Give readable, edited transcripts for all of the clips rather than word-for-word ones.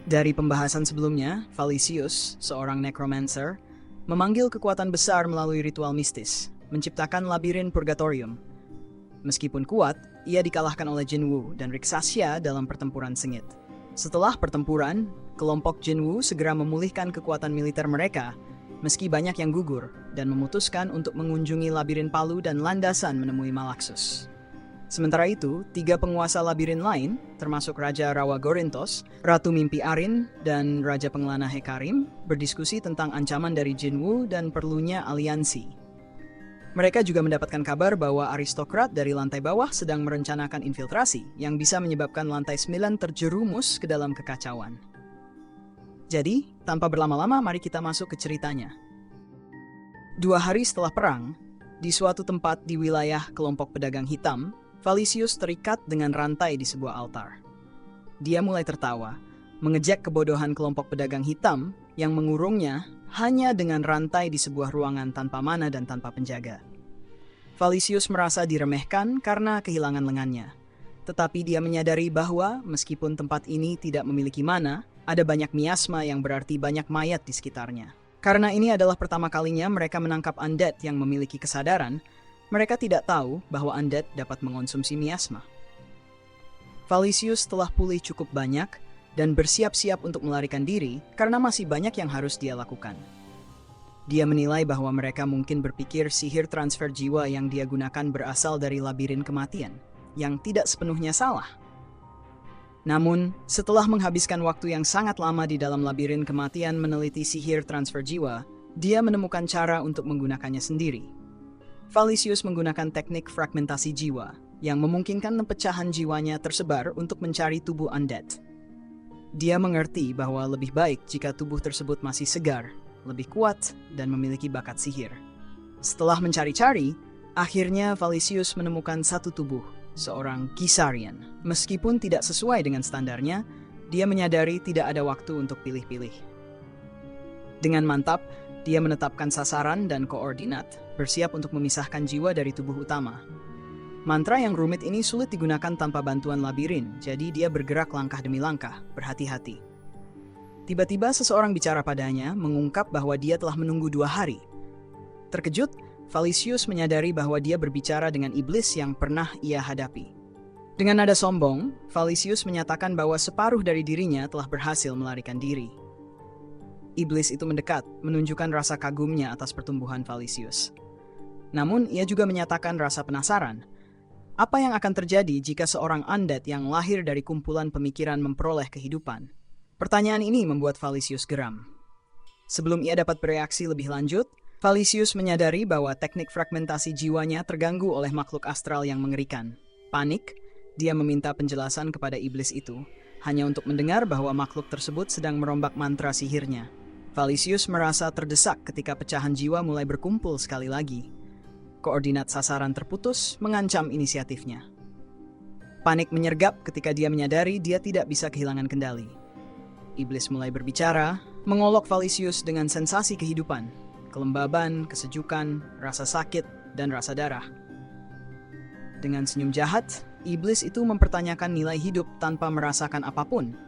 Dari pembahasan sebelumnya, Valisius, seorang necromancer, memanggil kekuatan besar melalui ritual mistis, menciptakan labirin purgatorium. Meskipun kuat, ia dikalahkan oleh Jinwu dan Rixasia dalam pertempuran sengit. Setelah pertempuran, kelompok Jinwu segera memulihkan kekuatan militer mereka, meski banyak yang gugur, dan memutuskan untuk mengunjungi labirin Palu dan landasan menemui Malaxus. Sementara itu, 3 penguasa labirin lain, termasuk Raja Rawa Gorinthos, Ratu Mimpi Arin, dan Raja Pengelana Hekarim, berdiskusi tentang ancaman dari Jinwu dan perlunya aliansi. Mereka juga mendapatkan kabar bahwa aristokrat dari lantai bawah sedang merencanakan infiltrasi yang bisa menyebabkan lantai 9 terjerumus ke dalam kekacauan. Jadi, tanpa berlama-lama mari kita masuk ke ceritanya. 2 hari setelah perang, di suatu tempat di wilayah kelompok pedagang hitam, Valisius terikat dengan rantai di sebuah altar. Dia mulai tertawa, mengejek kebodohan kelompok pedagang hitam yang mengurungnya hanya dengan rantai di sebuah ruangan tanpa mana dan tanpa penjaga. Valisius merasa diremehkan karena kehilangan lengannya. Tetapi dia menyadari bahwa meskipun tempat ini tidak memiliki mana, ada banyak miasma yang berarti banyak mayat di sekitarnya. Karena ini adalah pertama kalinya mereka menangkap undead yang memiliki kesadaran, mereka tidak tahu bahwa undead dapat mengonsumsi miasma. Valisius telah pulih cukup banyak dan bersiap-siap untuk melarikan diri karena masih banyak yang harus dia lakukan. Dia menilai bahwa mereka mungkin berpikir sihir transfer jiwa yang dia gunakan berasal dari labirin kematian, yang tidak sepenuhnya salah. Namun, setelah menghabiskan waktu yang sangat lama di dalam labirin kematian meneliti sihir transfer jiwa, dia menemukan cara untuk menggunakannya sendiri. Valisius menggunakan teknik fragmentasi jiwa, yang memungkinkan pecahan jiwanya tersebar untuk mencari tubuh undead. Dia mengerti bahwa lebih baik jika tubuh tersebut masih segar, lebih kuat, dan memiliki bakat sihir. Setelah mencari-cari, akhirnya Valisius menemukan satu tubuh, seorang Gisarian. Meskipun tidak sesuai dengan standarnya, dia menyadari tidak ada waktu untuk pilih-pilih. Dengan mantap, dia menetapkan sasaran dan koordinat, bersiap untuk memisahkan jiwa dari tubuh utama. Mantra yang rumit ini sulit digunakan tanpa bantuan labirin, jadi dia bergerak langkah demi langkah, berhati-hati. Tiba-tiba seseorang bicara padanya, mengungkap bahwa dia telah menunggu 2 hari. Terkejut, Valisius menyadari bahwa dia berbicara dengan iblis yang pernah ia hadapi. Dengan nada sombong, Valisius menyatakan bahwa separuh dari dirinya telah berhasil melarikan diri. Iblis itu mendekat, menunjukkan rasa kagumnya atas pertumbuhan Valisius. Namun, ia juga menyatakan rasa penasaran. Apa yang akan terjadi jika seorang undead yang lahir dari kumpulan pemikiran memperoleh kehidupan? Pertanyaan ini membuat Valisius geram. Sebelum ia dapat bereaksi lebih lanjut, Valisius menyadari bahwa teknik fragmentasi jiwanya terganggu oleh makhluk astral yang mengerikan. Panik, dia meminta penjelasan kepada iblis itu, hanya untuk mendengar bahwa makhluk tersebut sedang merombak mantra sihirnya. Valisius merasa terdesak ketika pecahan jiwa mulai berkumpul sekali lagi. Koordinat sasaran terputus mengancam inisiatifnya. Panik menyergap ketika dia menyadari dia tidak bisa kehilangan kendali. Iblis mulai berbicara, mengolok Valisius dengan sensasi kehidupan, kelembaban, kesejukan, rasa sakit, dan rasa darah. Dengan senyum jahat, iblis itu mempertanyakan nilai hidup tanpa merasakan apapun.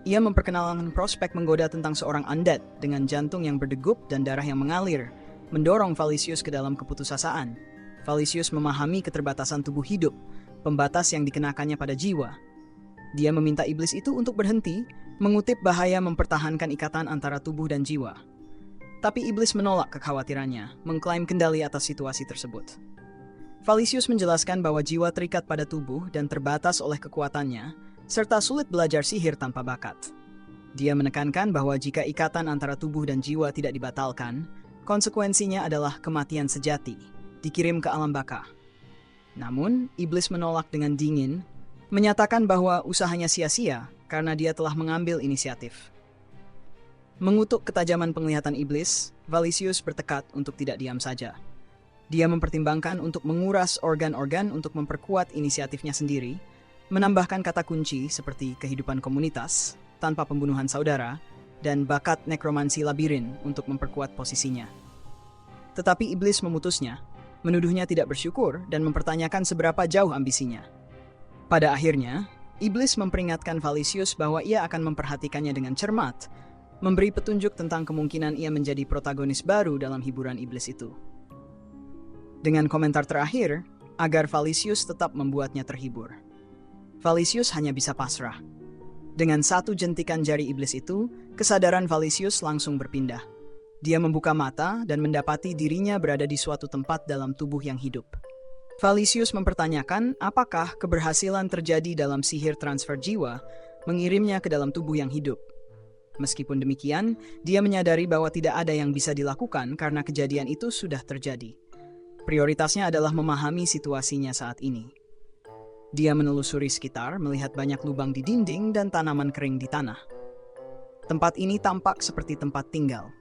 Ia memperkenalkan prospek menggoda tentang seorang undead dengan jantung yang berdegup dan darah yang mengalir, mendorong Valisius ke dalam keputusasaan. Valisius memahami keterbatasan tubuh hidup, pembatas yang dikenakannya pada jiwa. Dia meminta iblis itu untuk berhenti, mengutip bahaya mempertahankan ikatan antara tubuh dan jiwa. Tapi iblis menolak kekhawatirannya, mengklaim kendali atas situasi tersebut. Valisius menjelaskan bahwa jiwa terikat pada tubuh dan terbatas oleh kekuatannya, serta sulit belajar sihir tanpa bakat. Dia menekankan bahwa jika ikatan antara tubuh dan jiwa tidak dibatalkan, konsekuensinya adalah kematian sejati, dikirim ke alam baka. Namun, iblis menolak dengan dingin, menyatakan bahwa usahanya sia-sia karena dia telah mengambil inisiatif. Mengutuk ketajaman penglihatan iblis, Valisius bertekad untuk tidak diam saja. Dia mempertimbangkan untuk menguras organ-organ untuk memperkuat inisiatifnya sendiri, menambahkan kata kunci seperti kehidupan komunitas, tanpa pembunuhan saudara, dan bakat nekromansi labirin untuk memperkuat posisinya. Tetapi iblis memutusnya, menuduhnya tidak bersyukur dan mempertanyakan seberapa jauh ambisinya. Pada akhirnya, Iblis memperingatkan Valisius bahwa ia akan memperhatikannya dengan cermat, memberi petunjuk tentang kemungkinan ia menjadi protagonis baru dalam hiburan iblis itu. Dengan komentar terakhir, agar Valisius tetap membuatnya terhibur. Valisius hanya bisa pasrah. Dengan satu jentikan jari iblis itu, kesadaran Valisius langsung berpindah. Dia membuka mata dan mendapati dirinya berada di suatu tempat dalam tubuh yang hidup. Valisius mempertanyakan apakah keberhasilan terjadi dalam sihir transfer jiwa mengirimnya ke dalam tubuh yang hidup. Meskipun demikian, dia menyadari bahwa tidak ada yang bisa dilakukan karena kejadian itu sudah terjadi. Prioritasnya adalah memahami situasinya saat ini. Dia menelusuri sekitar, melihat banyak lubang di dinding dan tanaman kering di tanah. Tempat ini tampak seperti tempat tinggal.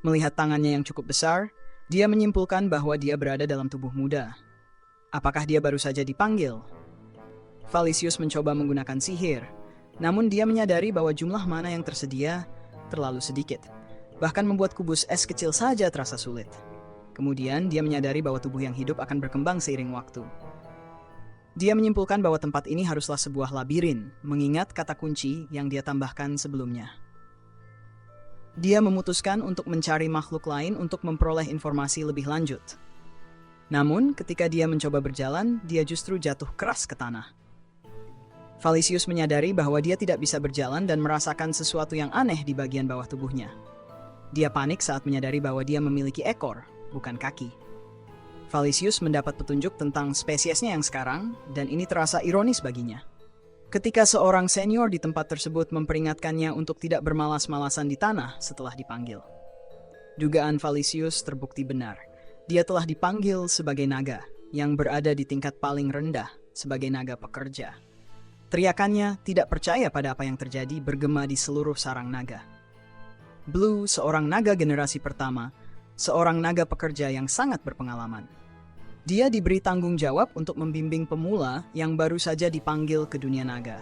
Melihat tangannya yang cukup besar, dia menyimpulkan bahwa dia berada dalam tubuh muda. Apakah dia baru saja dipanggil? Valisius mencoba menggunakan sihir, namun dia menyadari bahwa jumlah mana yang tersedia terlalu sedikit, bahkan membuat kubus es kecil saja terasa sulit. Kemudian dia menyadari bahwa tubuh yang hidup akan berkembang seiring waktu. Dia menyimpulkan bahwa tempat ini haruslah sebuah labirin, mengingat kata kunci yang dia tambahkan sebelumnya. Dia memutuskan untuk mencari makhluk lain untuk memperoleh informasi lebih lanjut. Namun, ketika dia mencoba berjalan, dia justru jatuh keras ke tanah. Valisius menyadari bahwa dia tidak bisa berjalan dan merasakan sesuatu yang aneh di bagian bawah tubuhnya. Dia panik saat menyadari bahwa dia memiliki ekor, bukan kaki. Valisius mendapat petunjuk tentang spesiesnya yang sekarang, dan ini terasa ironis baginya. Ketika seorang senior di tempat tersebut memperingatkannya untuk tidak bermalas-malasan di tanah setelah dipanggil. Dugaan Valisius terbukti benar. Dia telah dipanggil sebagai naga, yang berada di tingkat paling rendah sebagai naga pekerja. Teriakannya tidak percaya pada apa yang terjadi bergema di seluruh sarang naga. Blue, seorang naga generasi pertama, seorang naga pekerja yang sangat berpengalaman. Dia diberi tanggung jawab untuk membimbing pemula yang baru saja dipanggil ke dunia naga.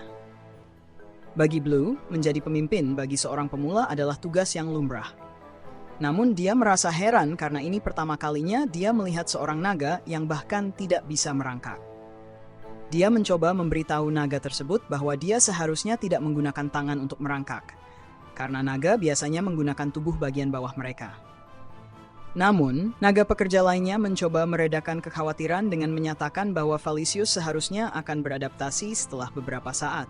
Bagi Blue, menjadi pemimpin bagi seorang pemula adalah tugas yang lumrah. Namun dia merasa heran karena ini pertama kalinya dia melihat seorang naga yang bahkan tidak bisa merangkak. Dia mencoba memberitahu naga tersebut bahwa dia seharusnya tidak menggunakan tangan untuk merangkak, karena naga biasanya menggunakan tubuh bagian bawah mereka. Namun, naga pekerja lainnya mencoba meredakan kekhawatiran dengan menyatakan bahwa Valisius seharusnya akan beradaptasi setelah beberapa saat.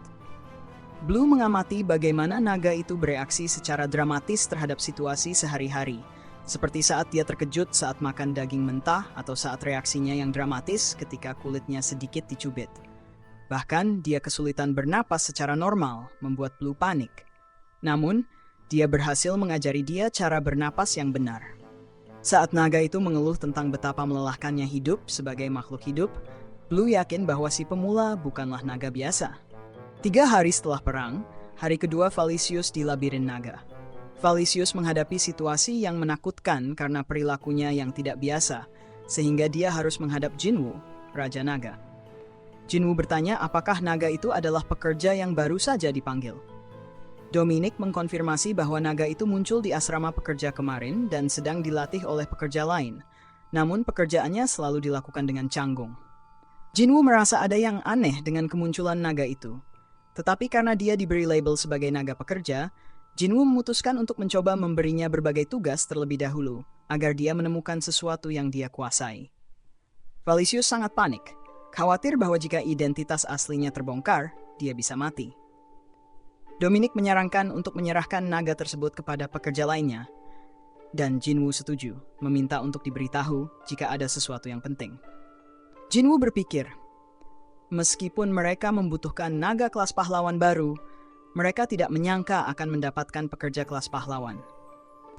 Blue mengamati bagaimana naga itu bereaksi secara dramatis terhadap situasi sehari-hari, seperti saat dia terkejut saat makan daging mentah atau saat reaksinya yang dramatis ketika kulitnya sedikit dicubit. Bahkan, dia kesulitan bernapas secara normal, membuat Blue panik. Namun, dia berhasil mengajari dia cara bernapas yang benar. Saat naga itu mengeluh tentang betapa melelahkannya hidup sebagai makhluk hidup, Blue yakin bahwa si pemula bukanlah naga biasa. 3 hari setelah perang, hari kedua Valisius di labirin naga. Valisius menghadapi situasi yang menakutkan karena perilakunya yang tidak biasa, sehingga dia harus menghadap Jinwoo, Raja Naga. Jinwoo bertanya apakah naga itu adalah pekerja yang baru saja dipanggil. Dominic mengkonfirmasi bahwa naga itu muncul di asrama pekerja kemarin dan sedang dilatih oleh pekerja lain, namun pekerjaannya selalu dilakukan dengan canggung. Jinwoo merasa ada yang aneh dengan kemunculan naga itu. Tetapi karena dia diberi label sebagai naga pekerja, Jinwoo memutuskan untuk mencoba memberinya berbagai tugas terlebih dahulu, agar dia menemukan sesuatu yang dia kuasai. Valisius sangat panik, khawatir bahwa jika identitas aslinya terbongkar, dia bisa mati. Dominic menyarankan untuk menyerahkan naga tersebut kepada pekerja lainnya, dan Jinwoo setuju, meminta untuk diberitahu jika ada sesuatu yang penting. Jinwoo berpikir, meskipun mereka membutuhkan naga kelas pahlawan baru, mereka tidak menyangka akan mendapatkan pekerja kelas pahlawan.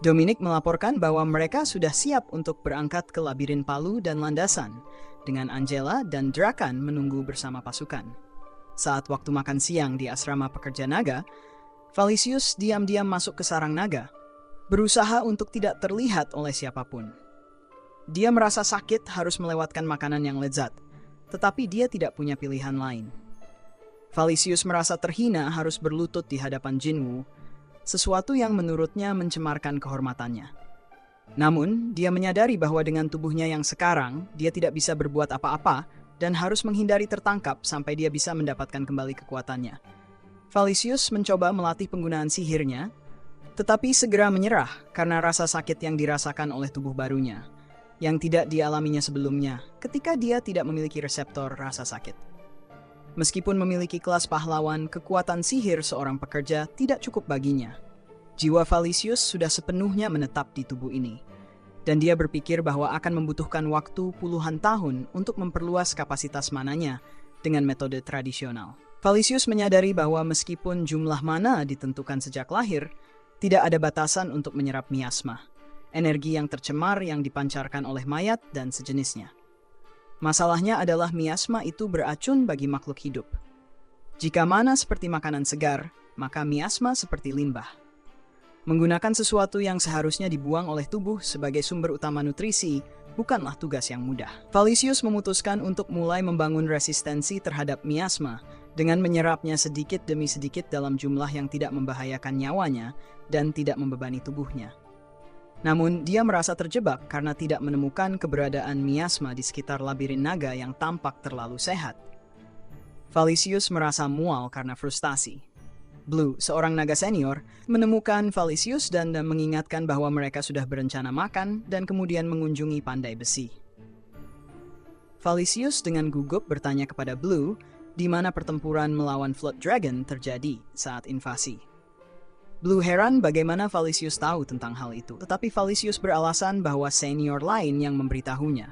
Dominic melaporkan bahwa mereka sudah siap untuk berangkat ke labirin palu dan landasan, dengan Angela dan Drakan menunggu bersama pasukan. Saat waktu makan siang di asrama pekerja naga, Valisius diam-diam masuk ke sarang naga, berusaha untuk tidak terlihat oleh siapapun. Dia merasa sakit harus melewatkan makanan yang lezat, tetapi dia tidak punya pilihan lain. Valisius merasa terhina harus berlutut di hadapan Jinwoo, sesuatu yang menurutnya mencemarkan kehormatannya. Namun, dia menyadari bahwa dengan tubuhnya yang sekarang, dia tidak bisa berbuat apa-apa dan harus menghindari tertangkap sampai dia bisa mendapatkan kembali kekuatannya. Valisius mencoba melatih penggunaan sihirnya, tetapi segera menyerah karena rasa sakit yang dirasakan oleh tubuh barunya, yang tidak dialaminya sebelumnya ketika dia tidak memiliki reseptor rasa sakit. Meskipun memiliki kelas pahlawan, kekuatan sihir seorang pekerja tidak cukup baginya. Jiwa Valisius sudah sepenuhnya menetap di tubuh ini, dan dia berpikir bahwa akan membutuhkan waktu puluhan tahun untuk memperluas kapasitas mananya dengan metode tradisional. Valisius menyadari bahwa meskipun jumlah mana ditentukan sejak lahir, tidak ada batasan untuk menyerap miasma, energi yang tercemar yang dipancarkan oleh mayat dan sejenisnya. Masalahnya adalah miasma itu beracun bagi makhluk hidup. Jika mana seperti makanan segar, maka miasma seperti limbah. Menggunakan sesuatu yang seharusnya dibuang oleh tubuh sebagai sumber utama nutrisi bukanlah tugas yang mudah. Valisius memutuskan untuk mulai membangun resistensi terhadap miasma dengan menyerapnya sedikit demi sedikit dalam jumlah yang tidak membahayakan nyawanya dan tidak membebani tubuhnya. Namun, dia merasa terjebak karena tidak menemukan keberadaan miasma di sekitar labirin naga yang tampak terlalu sehat. Valisius merasa mual karena frustasi. Blue, seorang naga senior, menemukan Valisius dan mengingatkan bahwa mereka sudah berencana makan dan kemudian mengunjungi pandai besi. Valisius dengan gugup bertanya kepada Blue di mana pertempuran melawan Flood Dragon terjadi saat invasi. Blue heran bagaimana Valisius tahu tentang hal itu, tetapi Valisius beralasan bahwa senior lain yang memberitahunya.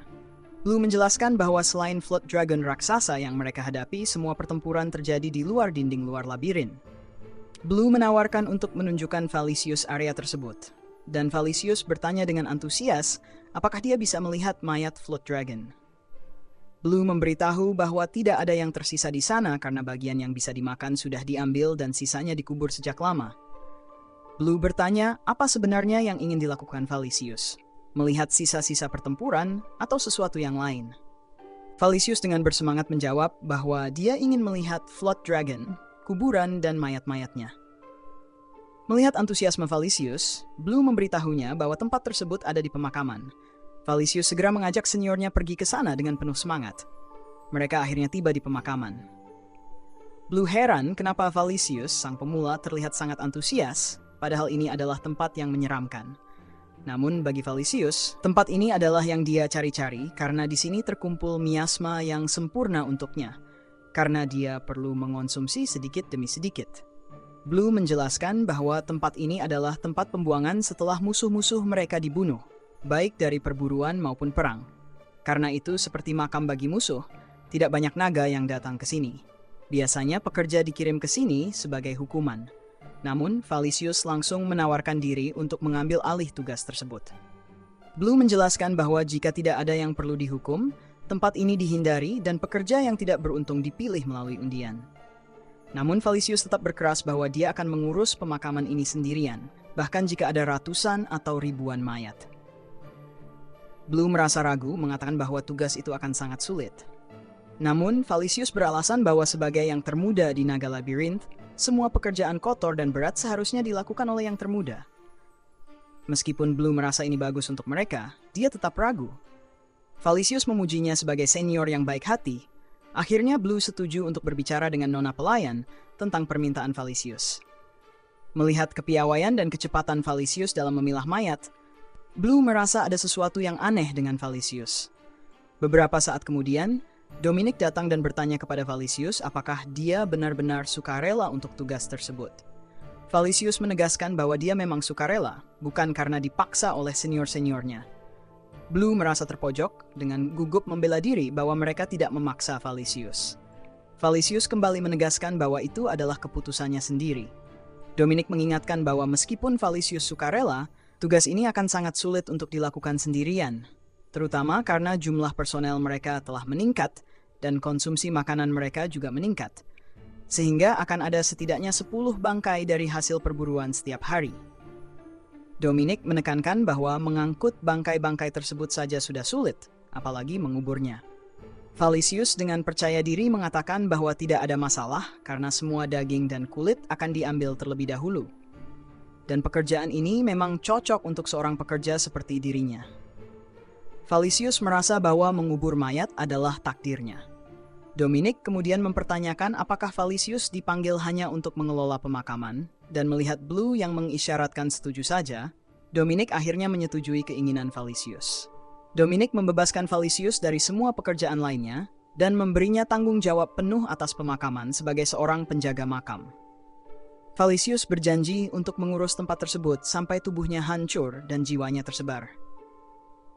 Blue menjelaskan bahwa selain Flood Dragon raksasa yang mereka hadapi, semua pertempuran terjadi di luar dinding luar labirin. Blue menawarkan untuk menunjukkan Valisius area tersebut, dan Valisius bertanya dengan antusias apakah dia bisa melihat mayat Flood Dragon. Blue memberitahu bahwa tidak ada yang tersisa di sana karena bagian yang bisa dimakan sudah diambil dan sisanya dikubur sejak lama. Blue bertanya apa sebenarnya yang ingin dilakukan Valisius, melihat sisa-sisa pertempuran atau sesuatu yang lain. Valisius dengan bersemangat menjawab bahwa dia ingin melihat Flood Dragon, kuburan, dan mayat-mayatnya. Melihat antusiasme Valisius, Blue memberitahunya bahwa tempat tersebut ada di pemakaman. Valisius segera mengajak seniornya pergi ke sana dengan penuh semangat. Mereka akhirnya tiba di pemakaman. Blue heran kenapa Valisius, sang pemula, terlihat sangat antusias, padahal ini adalah tempat yang menyeramkan. Namun bagi Valisius, tempat ini adalah yang dia cari-cari karena di sini terkumpul miasma yang sempurna untuknya, karena dia perlu mengonsumsi sedikit demi sedikit. Blue menjelaskan bahwa tempat ini adalah tempat pembuangan setelah musuh-musuh mereka dibunuh, baik dari perburuan maupun perang. Karena itu seperti makam bagi musuh, tidak banyak naga yang datang ke sini. Biasanya pekerja dikirim ke sini sebagai hukuman. Namun, Valisius langsung menawarkan diri untuk mengambil alih tugas tersebut. Blue menjelaskan bahwa jika tidak ada yang perlu dihukum, tempat ini dihindari dan pekerja yang tidak beruntung dipilih melalui undian. Namun Valisius tetap berkeras bahwa dia akan mengurus pemakaman ini sendirian, bahkan jika ada ratusan atau ribuan mayat. Blue merasa ragu mengatakan bahwa tugas itu akan sangat sulit. Namun, Valisius beralasan bahwa sebagai yang termuda di Naga Labyrinth, semua pekerjaan kotor dan berat seharusnya dilakukan oleh yang termuda. Meskipun Blue merasa ini bagus untuk mereka, dia tetap ragu. Valisius memujinya sebagai senior yang baik hati. Akhirnya Blue setuju untuk berbicara dengan nona pelayan tentang permintaan Valisius. Melihat kepiawaian dan kecepatan Valisius dalam memilah mayat, Blue merasa ada sesuatu yang aneh dengan Valisius. Beberapa saat kemudian, Dominic datang dan bertanya kepada Valisius apakah dia benar-benar sukarela untuk tugas tersebut. Valisius menegaskan bahwa dia memang sukarela, bukan karena dipaksa oleh senior-seniornya. Blue merasa terpojok dengan gugup membela diri bahwa mereka tidak memaksa Valisius. Valisius kembali menegaskan bahwa itu adalah keputusannya sendiri. Dominic mengingatkan bahwa meskipun Valisius sukarela, tugas ini akan sangat sulit untuk dilakukan sendirian, terutama karena jumlah personel mereka telah meningkat dan konsumsi makanan mereka juga meningkat, sehingga akan ada setidaknya 10 bangkai dari hasil perburuan setiap hari. Dominic menekankan bahwa mengangkut bangkai-bangkai tersebut saja sudah sulit, apalagi menguburnya. Valisius dengan percaya diri mengatakan bahwa tidak ada masalah karena semua daging dan kulit akan diambil terlebih dahulu. Dan pekerjaan ini memang cocok untuk seorang pekerja seperti dirinya. Valisius merasa bahwa mengubur mayat adalah takdirnya. Dominic kemudian mempertanyakan apakah Valisius dipanggil hanya untuk mengelola pemakaman, dan melihat Blue yang mengisyaratkan setuju saja, Dominic akhirnya menyetujui keinginan Valisius. Dominic membebaskan Valisius dari semua pekerjaan lainnya, dan memberinya tanggung jawab penuh atas pemakaman sebagai seorang penjaga makam. Valisius berjanji untuk mengurus tempat tersebut sampai tubuhnya hancur dan jiwanya tersebar.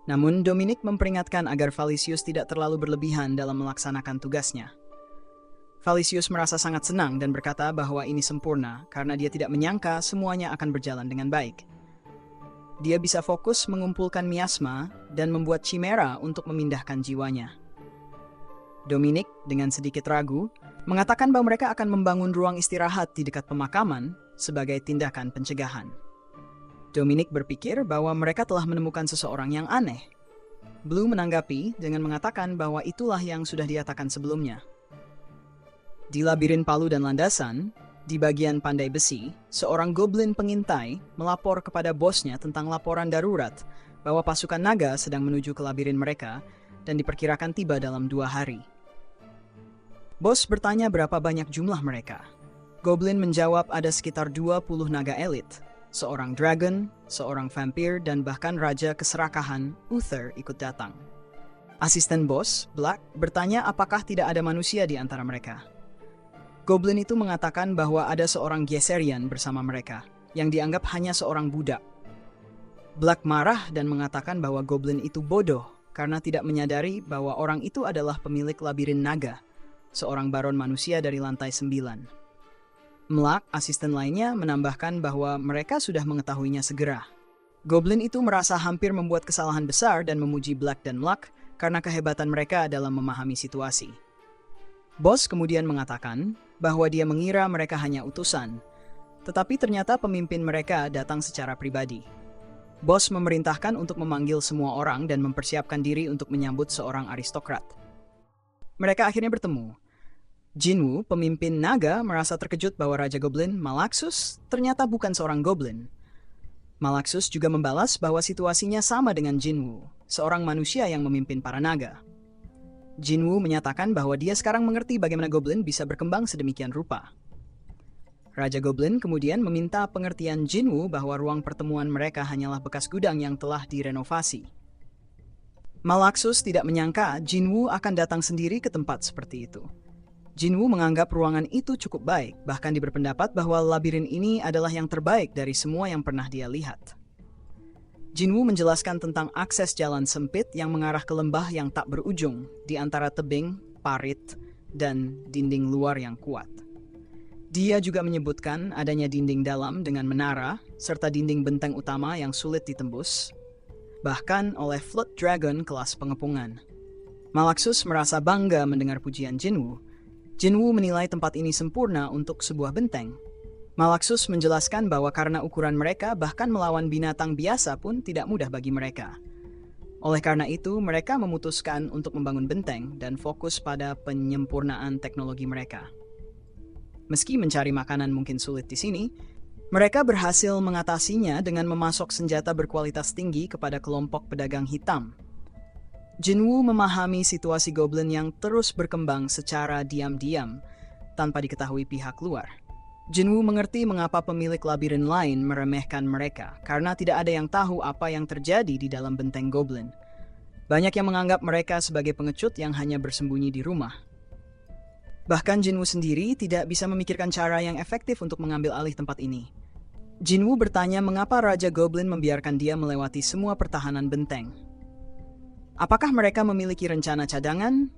Namun Dominic memperingatkan agar Valisius tidak terlalu berlebihan dalam melaksanakan tugasnya. Valisius merasa sangat senang dan berkata bahwa ini sempurna karena dia tidak menyangka semuanya akan berjalan dengan baik. Dia bisa fokus mengumpulkan miasma dan membuat chimera untuk memindahkan jiwanya. Dominic, dengan sedikit ragu, mengatakan bahwa mereka akan membangun ruang istirahat di dekat pemakaman sebagai tindakan pencegahan. Dominic berpikir bahwa mereka telah menemukan seseorang yang aneh. Blue menanggapi dengan mengatakan bahwa itulah yang sudah diatakan sebelumnya. Di labirin palu dan landasan, di bagian pandai besi, seorang goblin pengintai melapor kepada bosnya tentang laporan darurat bahwa pasukan naga sedang menuju ke labirin mereka dan diperkirakan tiba dalam 2 hari. Bos bertanya berapa banyak jumlah mereka. Goblin menjawab ada sekitar 20 naga elit, seorang dragon, seorang vampir, dan bahkan raja keserakahan, Uther, ikut datang. Asisten bos, Black, bertanya apakah tidak ada manusia di antara mereka. Goblin itu mengatakan bahwa ada seorang Geserian bersama mereka, yang dianggap hanya seorang budak. Black marah dan mengatakan bahwa Goblin itu bodoh karena tidak menyadari bahwa orang itu adalah pemilik labirin naga, seorang baron manusia dari lantai 9. Mlak, asisten lainnya, menambahkan bahwa mereka sudah mengetahuinya segera. Goblin itu merasa hampir membuat kesalahan besar dan memuji Black dan Mlak karena kehebatan mereka dalam memahami situasi. Bos kemudian mengatakan bahwa dia mengira mereka hanya utusan, tetapi ternyata pemimpin mereka datang secara pribadi. Bos memerintahkan untuk memanggil semua orang dan mempersiapkan diri untuk menyambut seorang aristokrat. Mereka akhirnya bertemu. Jinwoo, pemimpin naga, merasa terkejut bahwa Raja Goblin, Malaxus, ternyata bukan seorang goblin. Malaxus juga membalas bahwa situasinya sama dengan Jinwoo, seorang manusia yang memimpin para naga. Jinwoo menyatakan bahwa dia sekarang mengerti bagaimana goblin bisa berkembang sedemikian rupa. Raja Goblin kemudian meminta pengertian Jinwoo bahwa ruang pertemuan mereka hanyalah bekas gudang yang telah direnovasi. Malaxus tidak menyangka Jinwoo akan datang sendiri ke tempat seperti itu. Jinwoo menganggap ruangan itu cukup baik, bahkan dia berpendapat bahwa labirin ini adalah yang terbaik dari semua yang pernah dia lihat. Jinwoo menjelaskan tentang akses jalan sempit yang mengarah ke lembah yang tak berujung di antara tebing, parit, dan dinding luar yang kuat. Dia juga menyebutkan adanya dinding dalam dengan menara, serta dinding benteng utama yang sulit ditembus, bahkan oleh Flood Dragon kelas pengepungan. Malaxus merasa bangga mendengar pujian Jinwoo. Jinwoo menilai tempat ini sempurna untuk sebuah benteng. Malaxus menjelaskan bahwa karena ukuran mereka bahkan melawan binatang biasa pun tidak mudah bagi mereka. Oleh karena itu, mereka memutuskan untuk membangun benteng dan fokus pada penyempurnaan teknologi mereka. Meski mencari makanan mungkin sulit di sini, mereka berhasil mengatasinya dengan memasok senjata berkualitas tinggi kepada kelompok pedagang hitam. Jinwoo memahami situasi goblin yang terus berkembang secara diam-diam tanpa diketahui pihak luar. Jinwoo mengerti mengapa pemilik labirin lain meremehkan mereka karena tidak ada yang tahu apa yang terjadi di dalam benteng goblin. Banyak yang menganggap mereka sebagai pengecut yang hanya bersembunyi di rumah. Bahkan Jinwoo sendiri tidak bisa memikirkan cara yang efektif untuk mengambil alih tempat ini. Jinwoo bertanya mengapa Raja Goblin membiarkan dia melewati semua pertahanan benteng. Apakah mereka memiliki rencana cadangan?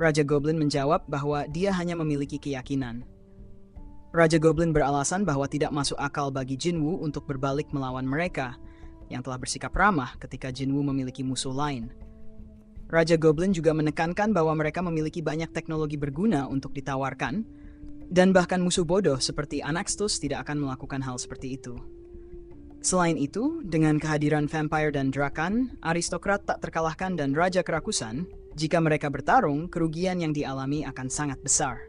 Raja Goblin menjawab bahwa dia hanya memiliki keyakinan. Raja Goblin beralasan bahwa tidak masuk akal bagi Jinwoo untuk berbalik melawan mereka, yang telah bersikap ramah ketika Jinwoo memiliki musuh lain. Raja Goblin juga menekankan bahwa mereka memiliki banyak teknologi berguna untuk ditawarkan, dan bahkan musuh bodoh seperti Anaxtus tidak akan melakukan hal seperti itu. Selain itu, dengan kehadiran vampire dan drakan, aristokrat tak terkalahkan dan raja kerakusan, jika mereka bertarung, kerugian yang dialami akan sangat besar.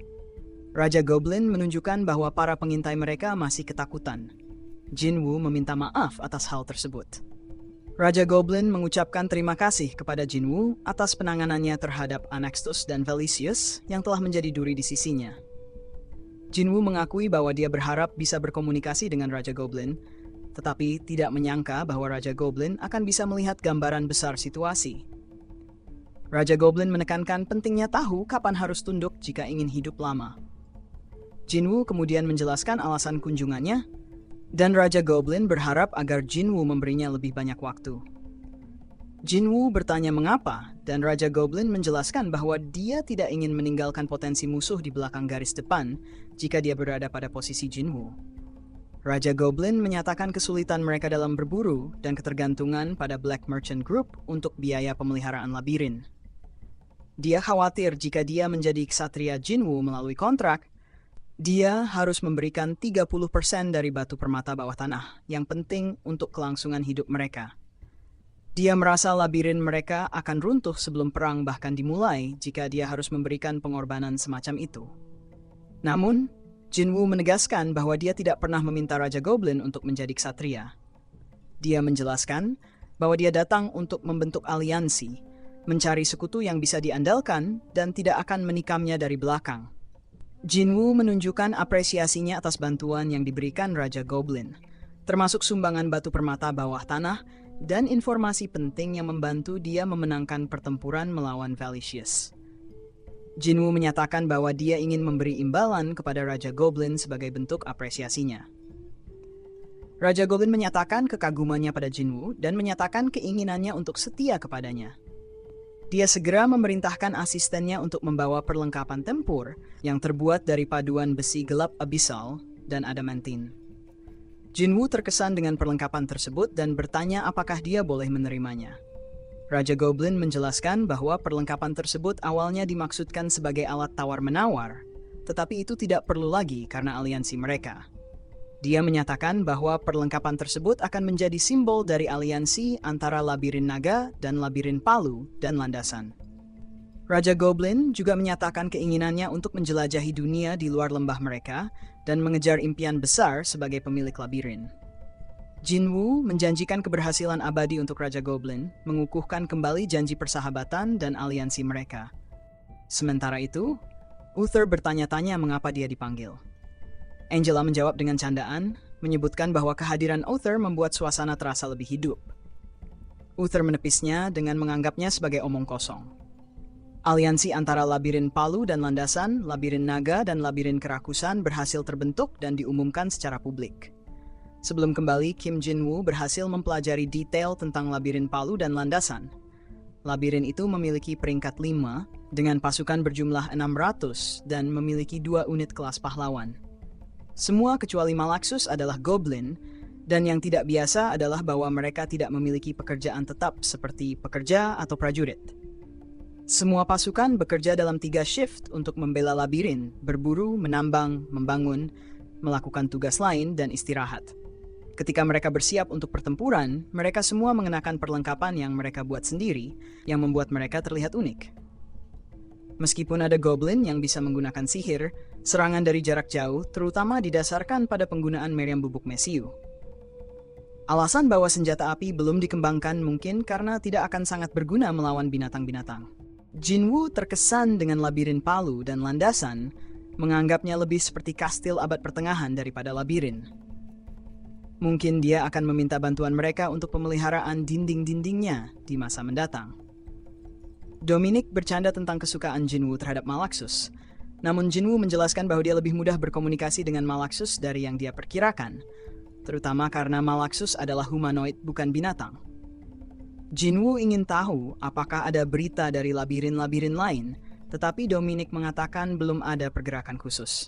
Raja Goblin menunjukkan bahwa para pengintai mereka masih ketakutan. Jinwoo meminta maaf atas hal tersebut. Raja Goblin mengucapkan terima kasih kepada Jinwoo atas penanganannya terhadap Anaxtus dan Velicius yang telah menjadi duri di sisinya. Jinwoo mengakui bahwa dia berharap bisa berkomunikasi dengan Raja Goblin, tetapi tidak menyangka bahwa Raja Goblin akan bisa melihat gambaran besar situasi. Raja Goblin menekankan pentingnya tahu kapan harus tunduk jika ingin hidup lama. Jinwoo kemudian menjelaskan alasan kunjungannya, dan Raja Goblin berharap agar Jinwoo memberinya lebih banyak waktu. Jinwoo bertanya mengapa, dan Raja Goblin menjelaskan bahwa dia tidak ingin meninggalkan potensi musuh di belakang garis depan jika dia berada pada posisi Jinwoo. Raja Goblin menyatakan kesulitan mereka dalam berburu dan ketergantungan pada Black Merchant Group untuk biaya pemeliharaan labirin. Dia khawatir jika dia menjadi ksatria Jinwoo melalui kontrak, dia harus memberikan 30% dari batu permata bawah tanah yang penting untuk kelangsungan hidup mereka. Dia merasa labirin mereka akan runtuh sebelum perang bahkan dimulai jika dia harus memberikan pengorbanan semacam itu. Namun, Jinwoo menegaskan bahwa dia tidak pernah meminta Raja Goblin untuk menjadi ksatria. Dia menjelaskan bahwa dia datang untuk membentuk aliansi, mencari sekutu yang bisa diandalkan dan tidak akan menikamnya dari belakang. Jinwoo menunjukkan apresiasinya atas bantuan yang diberikan Raja Goblin, termasuk sumbangan batu permata bawah tanah dan informasi penting yang membantu dia memenangkan pertempuran melawan Velicius. Jinwoo menyatakan bahwa dia ingin memberi imbalan kepada Raja Goblin sebagai bentuk apresiasinya. Raja Goblin menyatakan kekagumannya pada Jinwoo dan menyatakan keinginannya untuk setia kepadanya. Dia segera memerintahkan asistennya untuk membawa perlengkapan tempur yang terbuat dari paduan besi gelap abyssal dan adamantine. Jinwoo terkesan dengan perlengkapan tersebut dan bertanya apakah dia boleh menerimanya. Raja Goblin menjelaskan bahwa perlengkapan tersebut awalnya dimaksudkan sebagai alat tawar-menawar, tetapi itu tidak perlu lagi karena aliansi mereka. Dia menyatakan bahwa perlengkapan tersebut akan menjadi simbol dari aliansi antara labirin naga dan labirin palu dan landasan. Raja Goblin juga menyatakan keinginannya untuk menjelajahi dunia di luar lembah mereka dan mengejar impian besar sebagai pemilik labirin. Jinwoo menjanjikan keberhasilan abadi untuk Raja Goblin, mengukuhkan kembali janji persahabatan dan aliansi mereka. Sementara itu, Uther bertanya-tanya mengapa dia dipanggil. Angela menjawab dengan candaan, menyebutkan bahwa kehadiran Uther membuat suasana terasa lebih hidup. Uther menepisnya dengan menganggapnya sebagai omong kosong. Aliansi antara labirin palu dan landasan, labirin naga dan labirin kerakusan berhasil terbentuk dan diumumkan secara publik. Sebelum kembali, Kim Jinwoo berhasil mempelajari detail tentang labirin palu dan landasan. Labirin itu memiliki peringkat 5 dengan pasukan berjumlah 600 dan memiliki 2 unit kelas pahlawan. Semua kecuali Malaxus adalah goblin, dan yang tidak biasa adalah bahwa mereka tidak memiliki pekerjaan tetap seperti pekerja atau prajurit. Semua pasukan bekerja dalam 3 shift untuk membela labirin, berburu, menambang, membangun, melakukan tugas lain, dan istirahat. Ketika mereka bersiap untuk pertempuran, mereka semua mengenakan perlengkapan yang mereka buat sendiri, yang membuat mereka terlihat unik. Meskipun ada goblin yang bisa menggunakan sihir, serangan dari jarak jauh terutama didasarkan pada penggunaan meriam bubuk mesiu. Alasan bahwa senjata api belum dikembangkan mungkin karena tidak akan sangat berguna melawan binatang-binatang. Jinwoo terkesan dengan labirin palu dan landasan, menganggapnya lebih seperti kastil abad pertengahan daripada labirin. Mungkin dia akan meminta bantuan mereka untuk pemeliharaan dinding-dindingnya di masa mendatang. Dominic bercanda tentang kesukaan Jinwoo terhadap Malaxus, namun Jinwoo menjelaskan bahwa dia lebih mudah berkomunikasi dengan Malaxus dari yang dia perkirakan, terutama karena Malaxus adalah humanoid bukan binatang. Jinwoo ingin tahu apakah ada berita dari labirin-labirin lain, tetapi Dominic mengatakan belum ada pergerakan khusus.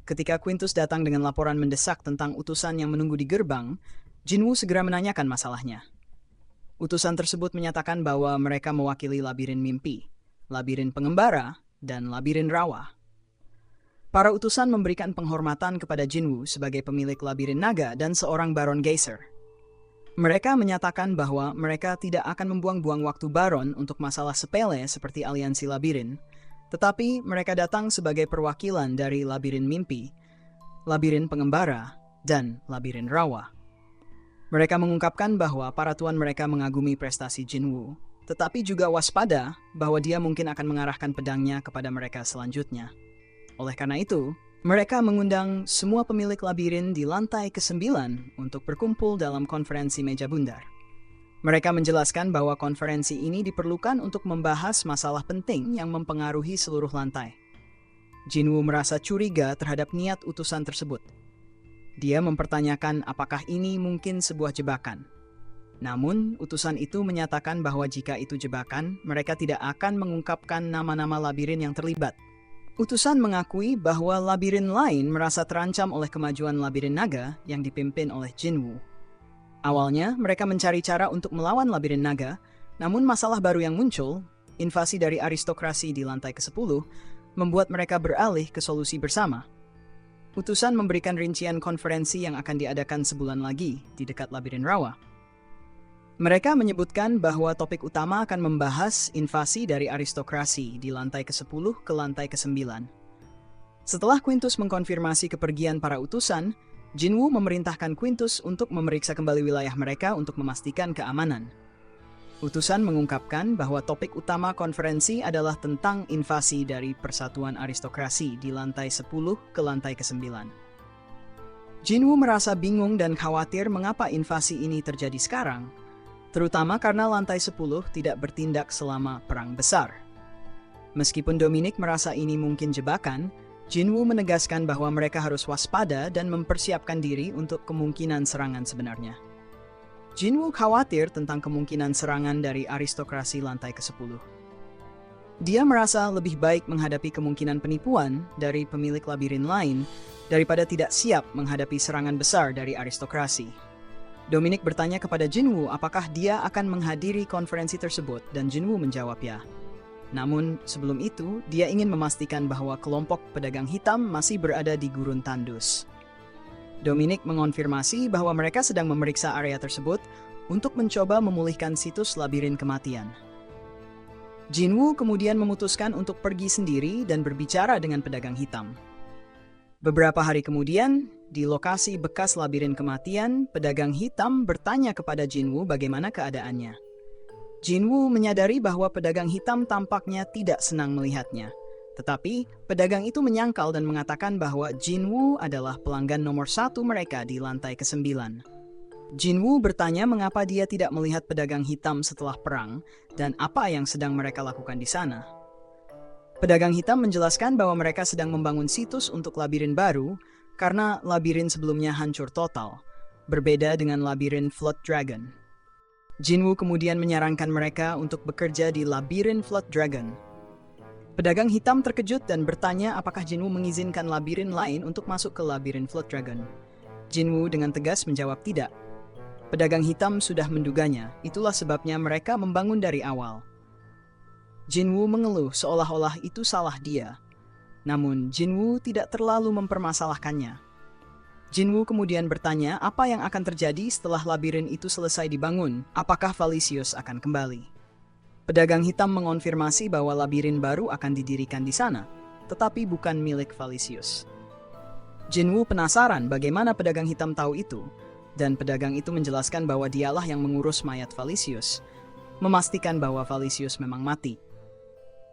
Ketika Quintus datang dengan laporan mendesak tentang utusan yang menunggu di gerbang, Jinwoo segera menanyakan masalahnya. Utusan tersebut menyatakan bahwa mereka mewakili labirin mimpi, labirin pengembara, dan labirin rawa. Para utusan memberikan penghormatan kepada Jinwoo sebagai pemilik labirin naga dan seorang Baron Geyser. Mereka menyatakan bahwa mereka tidak akan membuang-buang waktu Baron untuk masalah sepele seperti aliansi labirin, tetapi mereka datang sebagai perwakilan dari labirin mimpi, labirin pengembara, dan labirin rawa. Mereka mengungkapkan bahwa para tuan mereka mengagumi prestasi Jinwoo, tetapi juga waspada bahwa dia mungkin akan mengarahkan pedangnya kepada mereka selanjutnya. Oleh karena itu, mereka mengundang semua pemilik labirin di lantai ke-9 untuk berkumpul dalam konferensi meja bundar. Mereka menjelaskan bahwa konferensi ini diperlukan untuk membahas masalah penting yang mempengaruhi seluruh lantai. Jinwoo merasa curiga terhadap niat utusan tersebut. Dia mempertanyakan apakah ini mungkin sebuah jebakan. Namun, utusan itu menyatakan bahwa jika itu jebakan, mereka tidak akan mengungkapkan nama-nama labirin yang terlibat. Utusan mengakui bahwa labirin lain merasa terancam oleh kemajuan labirin naga yang dipimpin oleh Jinwoo. Awalnya, mereka mencari cara untuk melawan labirin naga, namun masalah baru yang muncul, invasi dari aristokrasi di lantai ke-10, membuat mereka beralih ke solusi bersama. Utusan memberikan rincian konferensi yang akan diadakan sebulan lagi di dekat labirin rawa. Mereka menyebutkan bahwa topik utama akan membahas invasi dari aristokrasi di lantai ke-10 ke lantai ke-9. Setelah Quintus mengkonfirmasi kepergian para utusan, Jinwoo memerintahkan Quintus untuk memeriksa kembali wilayah mereka untuk memastikan keamanan. Utusan mengungkapkan bahwa topik utama konferensi adalah tentang invasi dari persatuan aristokrasi di lantai 10 ke lantai ke-9. Jinwoo merasa bingung dan khawatir mengapa invasi ini terjadi sekarang, terutama karena lantai 10 tidak bertindak selama perang besar. Meskipun Dominic merasa ini mungkin jebakan, Jinwoo menegaskan bahwa mereka harus waspada dan mempersiapkan diri untuk kemungkinan serangan sebenarnya. Jinwoo khawatir tentang kemungkinan serangan dari aristokrasi lantai ke-10. Dia merasa lebih baik menghadapi kemungkinan penipuan dari pemilik labirin lain daripada tidak siap menghadapi serangan besar dari aristokrasi. Dominic bertanya kepada Jinwoo apakah dia akan menghadiri konferensi tersebut dan Jinwoo menjawab ya. Namun sebelum itu, dia ingin memastikan bahwa kelompok pedagang hitam masih berada di gurun tandus. Dominic mengonfirmasi bahwa mereka sedang memeriksa area tersebut untuk mencoba memulihkan situs labirin kematian. Jinwoo kemudian memutuskan untuk pergi sendiri dan berbicara dengan pedagang hitam. Beberapa hari kemudian, di lokasi bekas labirin kematian, pedagang hitam bertanya kepada Jinwoo bagaimana keadaannya. Jinwoo menyadari bahwa pedagang hitam tampaknya tidak senang melihatnya. Tetapi, pedagang itu menyangkal dan mengatakan bahwa Jinwoo adalah pelanggan nomor 1 mereka di lantai ke-9. Jinwoo bertanya mengapa dia tidak melihat pedagang hitam setelah perang dan apa yang sedang mereka lakukan di sana. Pedagang hitam menjelaskan bahwa mereka sedang membangun situs untuk labirin baru karena labirin sebelumnya hancur total, berbeda dengan labirin Flood Dragon. Jinwoo kemudian menyarankan mereka untuk bekerja di labirin Flood Dragon. Pedagang hitam terkejut dan bertanya apakah Jinwoo mengizinkan labirin lain untuk masuk ke labirin Flood Dragon. Jinwoo dengan tegas menjawab tidak. Pedagang hitam sudah menduganya, itulah sebabnya mereka membangun dari awal. Jinwoo mengeluh seolah-olah itu salah dia. Namun Jinwoo tidak terlalu mempermasalahkannya. Jinwoo kemudian bertanya apa yang akan terjadi setelah labirin itu selesai dibangun, apakah Valisius akan kembali. Pedagang hitam mengonfirmasi bahwa labirin baru akan didirikan di sana, tetapi bukan milik Valisius. Jinwoo penasaran bagaimana pedagang hitam tahu itu, dan pedagang itu menjelaskan bahwa dialah yang mengurus mayat Valisius, memastikan bahwa Valisius memang mati.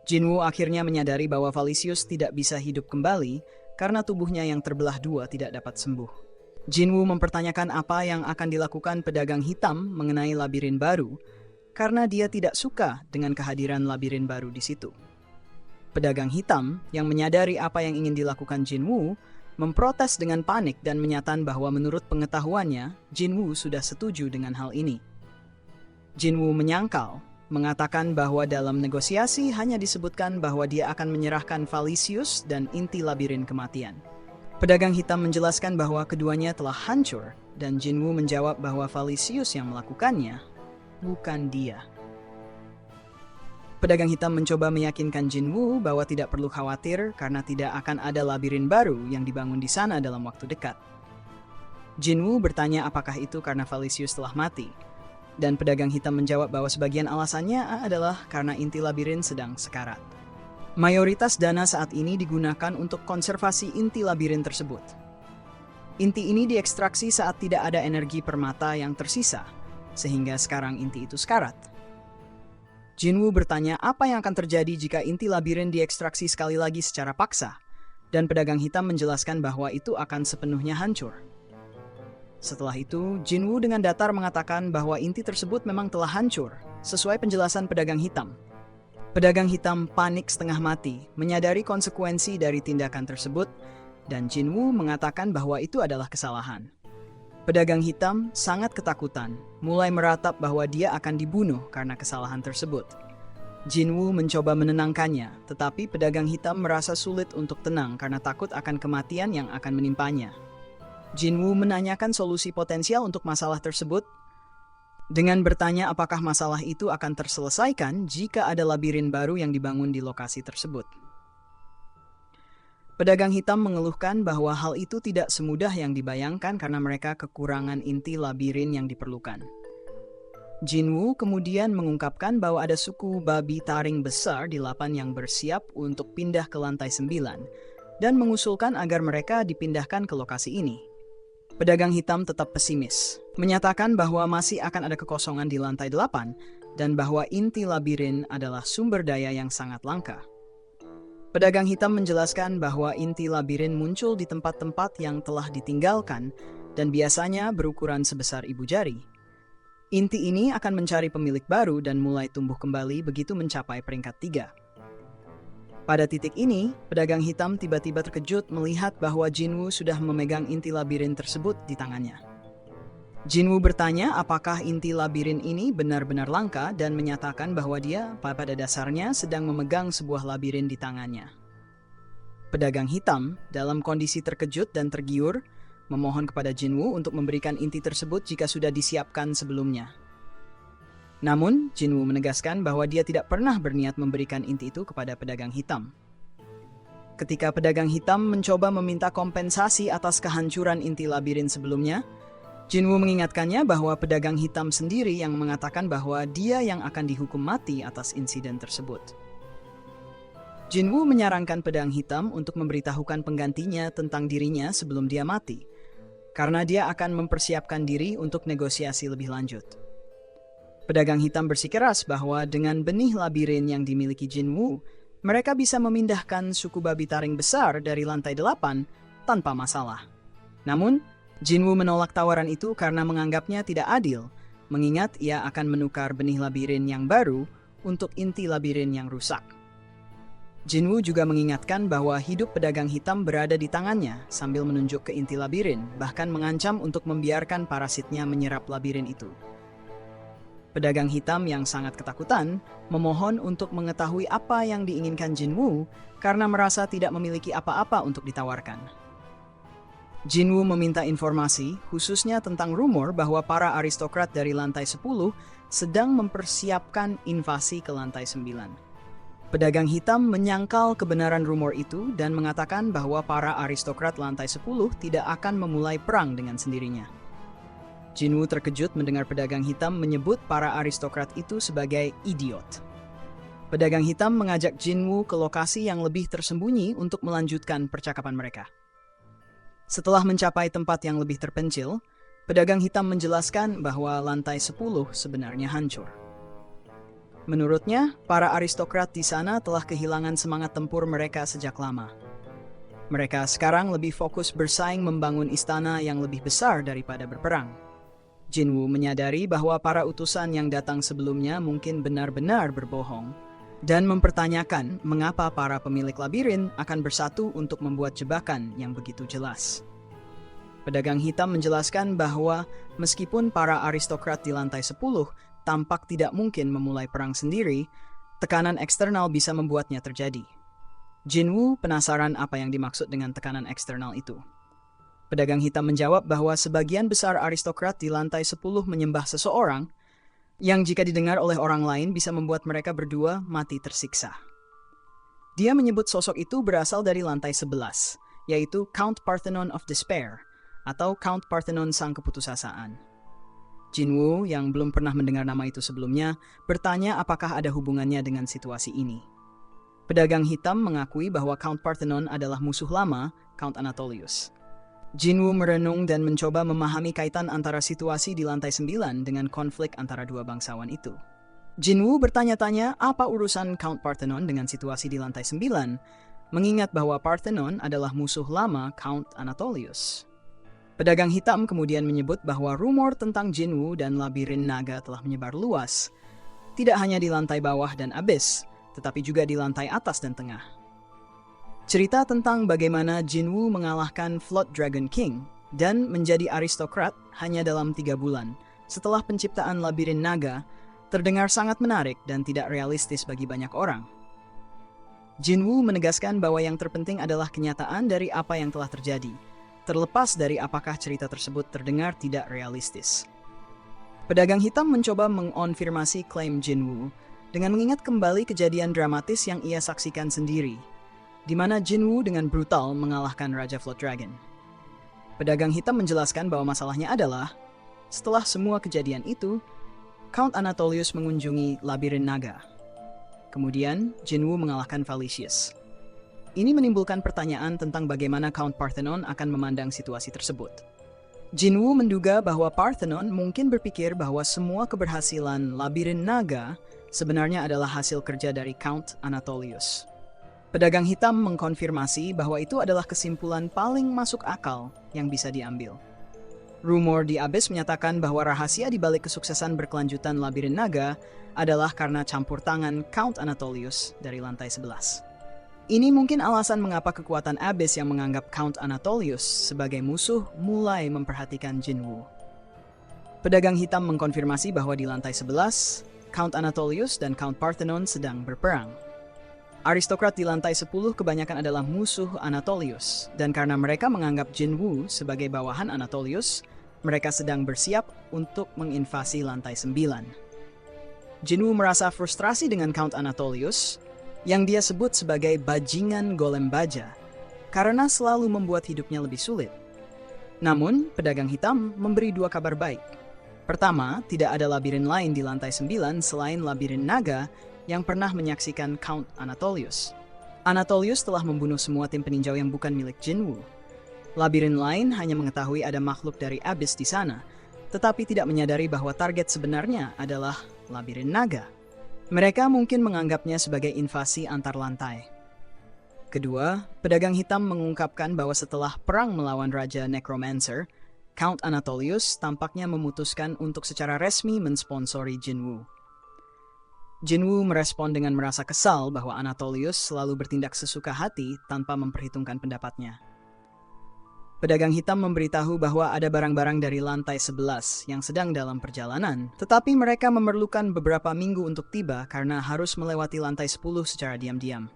Jinwoo akhirnya menyadari bahwa Valisius tidak bisa hidup kembali karena tubuhnya yang terbelah dua tidak dapat sembuh. Jinwoo mempertanyakan apa yang akan dilakukan pedagang hitam mengenai labirin baru, karena dia tidak suka dengan kehadiran labirin baru di situ. Pedagang hitam yang menyadari apa yang ingin dilakukan Jinwoo memprotes dengan panik dan menyatakan bahwa menurut pengetahuannya, Jinwoo sudah setuju dengan hal ini. Jinwoo menyangkal, mengatakan bahwa dalam negosiasi hanya disebutkan bahwa dia akan menyerahkan Valisius dan inti labirin kematian. Pedagang hitam menjelaskan bahwa keduanya telah hancur dan Jinwoo menjawab bahwa Valisius yang melakukannya, bukan dia. Pedagang hitam mencoba meyakinkan Jinwoo bahwa tidak perlu khawatir karena tidak akan ada labirin baru yang dibangun di sana dalam waktu dekat. Jinwoo bertanya apakah itu karena Valisius telah mati, dan pedagang hitam menjawab bahwa sebagian alasannya adalah karena inti labirin sedang sekarat. Mayoritas dana saat ini digunakan untuk konservasi inti labirin tersebut. Inti ini diekstraksi saat tidak ada energi permata yang tersisa, sehingga sekarang inti itu sekarat. Jinwoo bertanya apa yang akan terjadi jika inti labirin diekstraksi sekali lagi secara paksa, dan pedagang hitam menjelaskan bahwa itu akan sepenuhnya hancur. Setelah itu, Jinwoo dengan datar mengatakan bahwa inti tersebut memang telah hancur, sesuai penjelasan pedagang hitam. Pedagang hitam panik setengah mati, menyadari konsekuensi dari tindakan tersebut, dan Jinwoo mengatakan bahwa itu adalah kesalahan. Pedagang hitam sangat ketakutan, mulai meratap bahwa dia akan dibunuh karena kesalahan tersebut. Jinwoo mencoba menenangkannya, tetapi pedagang hitam merasa sulit untuk tenang karena takut akan kematian yang akan menimpanya. Jinwoo menanyakan solusi potensial untuk masalah tersebut, dengan bertanya apakah masalah itu akan terselesaikan jika ada labirin baru yang dibangun di lokasi tersebut. Pedagang hitam mengeluhkan bahwa hal itu tidak semudah yang dibayangkan karena mereka kekurangan inti labirin yang diperlukan. Jinwoo kemudian mengungkapkan bahwa ada suku babi taring besar di Lapan yang bersiap untuk pindah ke lantai 9 dan mengusulkan agar mereka dipindahkan ke lokasi ini. Pedagang hitam tetap pesimis, menyatakan bahwa masih akan ada kekosongan di lantai 8 dan bahwa inti labirin adalah sumber daya yang sangat langka. Pedagang hitam menjelaskan bahwa inti labirin muncul di tempat-tempat yang telah ditinggalkan dan biasanya berukuran sebesar ibu jari. Inti ini akan mencari pemilik baru dan mulai tumbuh kembali begitu mencapai peringkat 3. Pada titik ini, pedagang hitam tiba-tiba terkejut melihat bahwa Jinwoo sudah memegang inti labirin tersebut di tangannya. Jinwoo bertanya apakah inti labirin ini benar-benar langka dan menyatakan bahwa dia pada dasarnya sedang memegang sebuah labirin di tangannya. Pedagang hitam, dalam kondisi terkejut dan tergiur, memohon kepada Jinwoo untuk memberikan inti tersebut jika sudah disiapkan sebelumnya. Namun, Jinwoo menegaskan bahwa dia tidak pernah berniat memberikan inti itu kepada pedagang hitam. Ketika pedagang hitam mencoba meminta kompensasi atas kehancuran inti labirin sebelumnya, Jinwoo mengingatkannya bahwa pedagang hitam sendiri yang mengatakan bahwa dia yang akan dihukum mati atas insiden tersebut. Jinwoo menyarankan pedagang hitam untuk memberitahukan penggantinya tentang dirinya sebelum dia mati, karena dia akan mempersiapkan diri untuk negosiasi lebih lanjut. Pedagang hitam bersikeras bahwa dengan benih labirin yang dimiliki Jinwoo, mereka bisa memindahkan suku babi taring besar dari lantai 8 tanpa masalah. Namun, Jinwoo menolak tawaran itu karena menganggapnya tidak adil, mengingat ia akan menukar benih labirin yang baru untuk inti labirin yang rusak. Jinwoo juga mengingatkan bahwa hidup pedagang hitam berada di tangannya sambil menunjuk ke inti labirin, bahkan mengancam untuk membiarkan parasitnya menyerap labirin itu. Pedagang hitam yang sangat ketakutan memohon untuk mengetahui apa yang diinginkan Jinwoo karena merasa tidak memiliki apa-apa untuk ditawarkan. Jinwoo meminta informasi, khususnya tentang rumor bahwa para aristokrat dari lantai 10 sedang mempersiapkan invasi ke lantai 9. Pedagang hitam menyangkal kebenaran rumor itu dan mengatakan bahwa para aristokrat lantai 10 tidak akan memulai perang dengan sendirinya. Jinwoo terkejut mendengar pedagang hitam menyebut para aristokrat itu sebagai idiot. Pedagang hitam mengajak Jinwoo ke lokasi yang lebih tersembunyi untuk melanjutkan percakapan mereka. Setelah mencapai tempat yang lebih terpencil, pedagang hitam menjelaskan bahwa lantai 10 sebenarnya hancur. Menurutnya, para aristokrat di sana telah kehilangan semangat tempur mereka sejak lama. Mereka sekarang lebih fokus bersaing membangun istana yang lebih besar daripada berperang. Jinwoo menyadari bahwa para utusan yang datang sebelumnya mungkin benar-benar berbohong, dan mempertanyakan mengapa para pemilik labirin akan bersatu untuk membuat jebakan yang begitu jelas. Pedagang hitam menjelaskan bahwa meskipun para aristokrat di lantai 10 tampak tidak mungkin memulai perang sendiri, tekanan eksternal bisa membuatnya terjadi. Jinwoo penasaran apa yang dimaksud dengan tekanan eksternal itu. Pedagang hitam menjawab bahwa sebagian besar aristokrat di lantai 10 menyembah seseorang yang jika didengar oleh orang lain bisa membuat mereka berdua mati tersiksa. Dia menyebut sosok itu berasal dari lantai 11, yaitu Count Parthenon of Despair, atau Count Parthenon Sang Keputusasaan. Jinwoo, yang belum pernah mendengar nama itu sebelumnya, bertanya apakah ada hubungannya dengan situasi ini. Pedagang hitam mengakui bahwa Count Parthenon adalah musuh lama Count Anatolius. Jinwoo merenung dan mencoba memahami kaitan antara situasi di lantai 9 dengan konflik antara dua bangsawan itu. Jinwoo bertanya-tanya apa urusan Count Parthenon dengan situasi di lantai 9, mengingat bahwa Parthenon adalah musuh lama Count Anatolius. Pedagang hitam kemudian menyebut bahwa rumor tentang Jinwoo dan labirin naga telah menyebar luas, tidak hanya di lantai bawah dan abyss, tetapi juga di lantai atas dan tengah. Cerita tentang bagaimana Jinwoo mengalahkan Flood Dragon King dan menjadi aristokrat hanya dalam 3 bulan setelah penciptaan labirin naga terdengar sangat menarik dan tidak realistis bagi banyak orang. Jinwoo menegaskan bahwa yang terpenting adalah kenyataan dari apa yang telah terjadi, terlepas dari apakah cerita tersebut terdengar tidak realistis. Pedagang hitam mencoba mengonfirmasi klaim Jinwoo dengan mengingat kembali kejadian dramatis yang ia saksikan sendiri, di mana Jinwoo dengan brutal mengalahkan Raja Flood Dragon. Pedagang hitam menjelaskan bahwa masalahnya adalah, setelah semua kejadian itu, Count Anatolius mengunjungi labirin naga. Kemudian, Jinwoo mengalahkan Valicius. Ini menimbulkan pertanyaan tentang bagaimana Count Parthenon akan memandang situasi tersebut. Jinwoo menduga bahwa Parthenon mungkin berpikir bahwa semua keberhasilan labirin naga sebenarnya adalah hasil kerja dari Count Anatolius. Pedagang hitam mengkonfirmasi bahwa itu adalah kesimpulan paling masuk akal yang bisa diambil. Rumor di Abyss menyatakan bahwa rahasia di balik kesuksesan berkelanjutan labirin naga adalah karena campur tangan Count Anatolius dari lantai 11. Ini mungkin alasan mengapa kekuatan Abyss yang menganggap Count Anatolius sebagai musuh mulai memperhatikan Jinwoo. Pedagang hitam mengkonfirmasi bahwa di lantai 11, Count Anatolius dan Count Parthenon sedang berperang. Aristokrat di lantai 10 kebanyakan adalah musuh Anatolius, dan karena mereka menganggap Jinwoo sebagai bawahan Anatolius, mereka sedang bersiap untuk menginvasi lantai 9. Jinwoo merasa frustrasi dengan Count Anatolius, yang dia sebut sebagai bajingan golem baja, karena selalu membuat hidupnya lebih sulit. Namun, pedagang hitam memberi 2 kabar baik. Pertama, tidak ada labirin lain di lantai 9 selain labirin naga yang pernah menyaksikan Count Anatolius. Anatolius telah membunuh semua tim peninjau yang bukan milik Jinwoo. Labirin lain hanya mengetahui ada makhluk dari Abyss di sana, tetapi tidak menyadari bahwa target sebenarnya adalah labirin naga. Mereka mungkin menganggapnya sebagai invasi antar lantai. Kedua, pedagang hitam mengungkapkan bahwa setelah perang melawan Raja Necromancer, Count Anatolius tampaknya memutuskan untuk secara resmi mensponsori Jinwoo. Jinwoo merespon dengan merasa kesal bahwa Anatolius selalu bertindak sesuka hati tanpa memperhitungkan pendapatnya. Pedagang hitam memberitahu bahwa ada barang-barang dari lantai 11 yang sedang dalam perjalanan, tetapi mereka memerlukan beberapa minggu untuk tiba karena harus melewati lantai 10 secara diam-diam.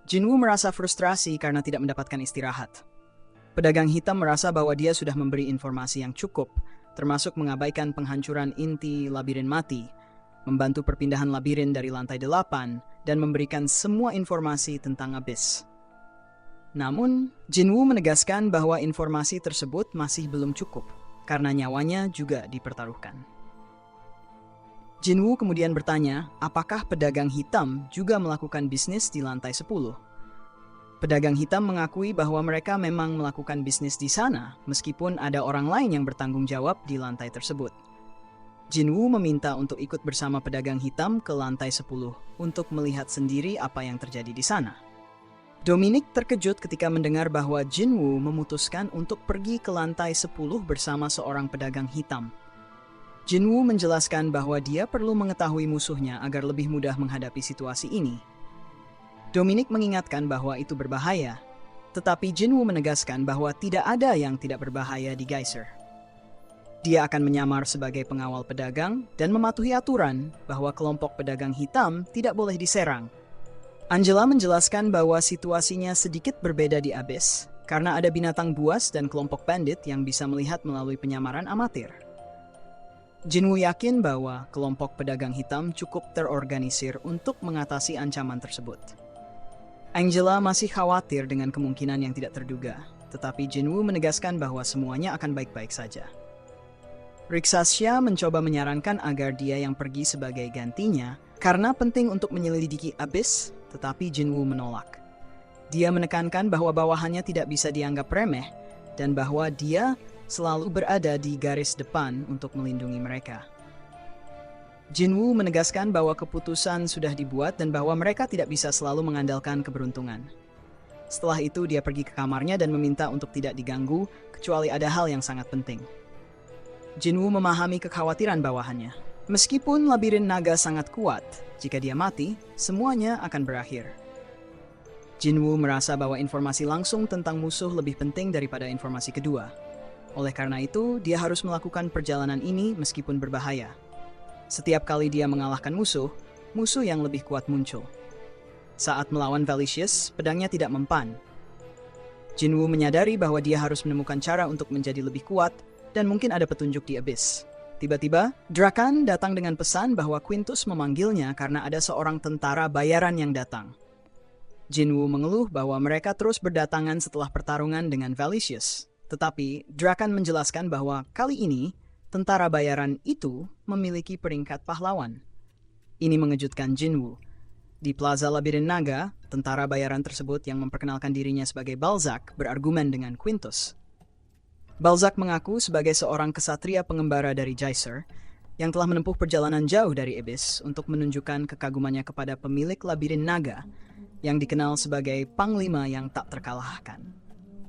Jinwoo merasa frustrasi karena tidak mendapatkan istirahat. Pedagang hitam merasa bahwa dia sudah memberi informasi yang cukup, termasuk mengabaikan penghancuran inti labirin mati, membantu perpindahan labirin dari lantai 8, dan memberikan semua informasi tentang Abyss. Namun, Jinwoo menegaskan bahwa informasi tersebut masih belum cukup, karena nyawanya juga dipertaruhkan. Jinwoo kemudian bertanya, apakah pedagang hitam juga melakukan bisnis di lantai 10? Pedagang hitam mengakui bahwa mereka memang melakukan bisnis di sana, meskipun ada orang lain yang bertanggung jawab di lantai tersebut. Jinwoo meminta untuk ikut bersama pedagang hitam ke lantai 10 untuk melihat sendiri apa yang terjadi di sana. Dominic terkejut ketika mendengar bahwa Jinwoo memutuskan untuk pergi ke lantai 10 bersama seorang pedagang hitam. Jinwoo menjelaskan bahwa dia perlu mengetahui musuhnya agar lebih mudah menghadapi situasi ini. Dominic mengingatkan bahwa itu berbahaya, tetapi Jinwoo menegaskan bahwa tidak ada yang tidak berbahaya di Geyser. Dia akan menyamar sebagai pengawal pedagang dan mematuhi aturan bahwa kelompok pedagang hitam tidak boleh diserang. Angela menjelaskan bahwa situasinya sedikit berbeda di Abyss, karena ada binatang buas dan kelompok bandit yang bisa melihat melalui penyamaran amatir. Jinwoo yakin bahwa kelompok pedagang hitam cukup terorganisir untuk mengatasi ancaman tersebut. Angela masih khawatir dengan kemungkinan yang tidak terduga, tetapi Jinwoo menegaskan bahwa semuanya akan baik-baik saja. Rixasia mencoba menyarankan agar dia yang pergi sebagai gantinya, karena penting untuk menyelidiki Abyss, tetapi Jinwoo menolak. Dia menekankan bahwa bawahannya tidak bisa dianggap remeh dan bahwa dia selalu berada di garis depan untuk melindungi mereka. Jinwoo menegaskan bahwa keputusan sudah dibuat dan bahwa mereka tidak bisa selalu mengandalkan keberuntungan. Setelah itu dia pergi ke kamarnya dan meminta untuk tidak diganggu kecuali ada hal yang sangat penting. Jinwoo memahami kekhawatiran bawahannya. Meskipun labirin naga sangat kuat, jika dia mati, semuanya akan berakhir. Jinwoo merasa bahwa informasi langsung tentang musuh lebih penting daripada informasi kedua. Oleh karena itu, dia harus melakukan perjalanan ini meskipun berbahaya. Setiap kali dia mengalahkan musuh, musuh yang lebih kuat muncul. Saat melawan Valicious, pedangnya tidak mempan. Jinwoo menyadari bahwa dia harus menemukan cara untuk menjadi lebih kuat dan mungkin ada petunjuk di Abyss. Tiba-tiba, Drakan datang dengan pesan bahwa Quintus memanggilnya karena ada seorang tentara bayaran yang datang. Jinwoo mengeluh bahwa mereka terus berdatangan setelah pertarungan dengan Valicious. Tetapi, Drakan menjelaskan bahwa kali ini, tentara bayaran itu memiliki peringkat pahlawan. Ini mengejutkan Jinwoo. Di Plaza Labirin Naga, tentara bayaran tersebut yang memperkenalkan dirinya sebagai Balzac berargumen dengan Quintus. Balzac mengaku sebagai seorang kesatria pengembara dari Geyser yang telah menempuh perjalanan jauh dari Abyss untuk menunjukkan kekagumannya kepada pemilik Labirin Naga yang dikenal sebagai Panglima yang tak terkalahkan.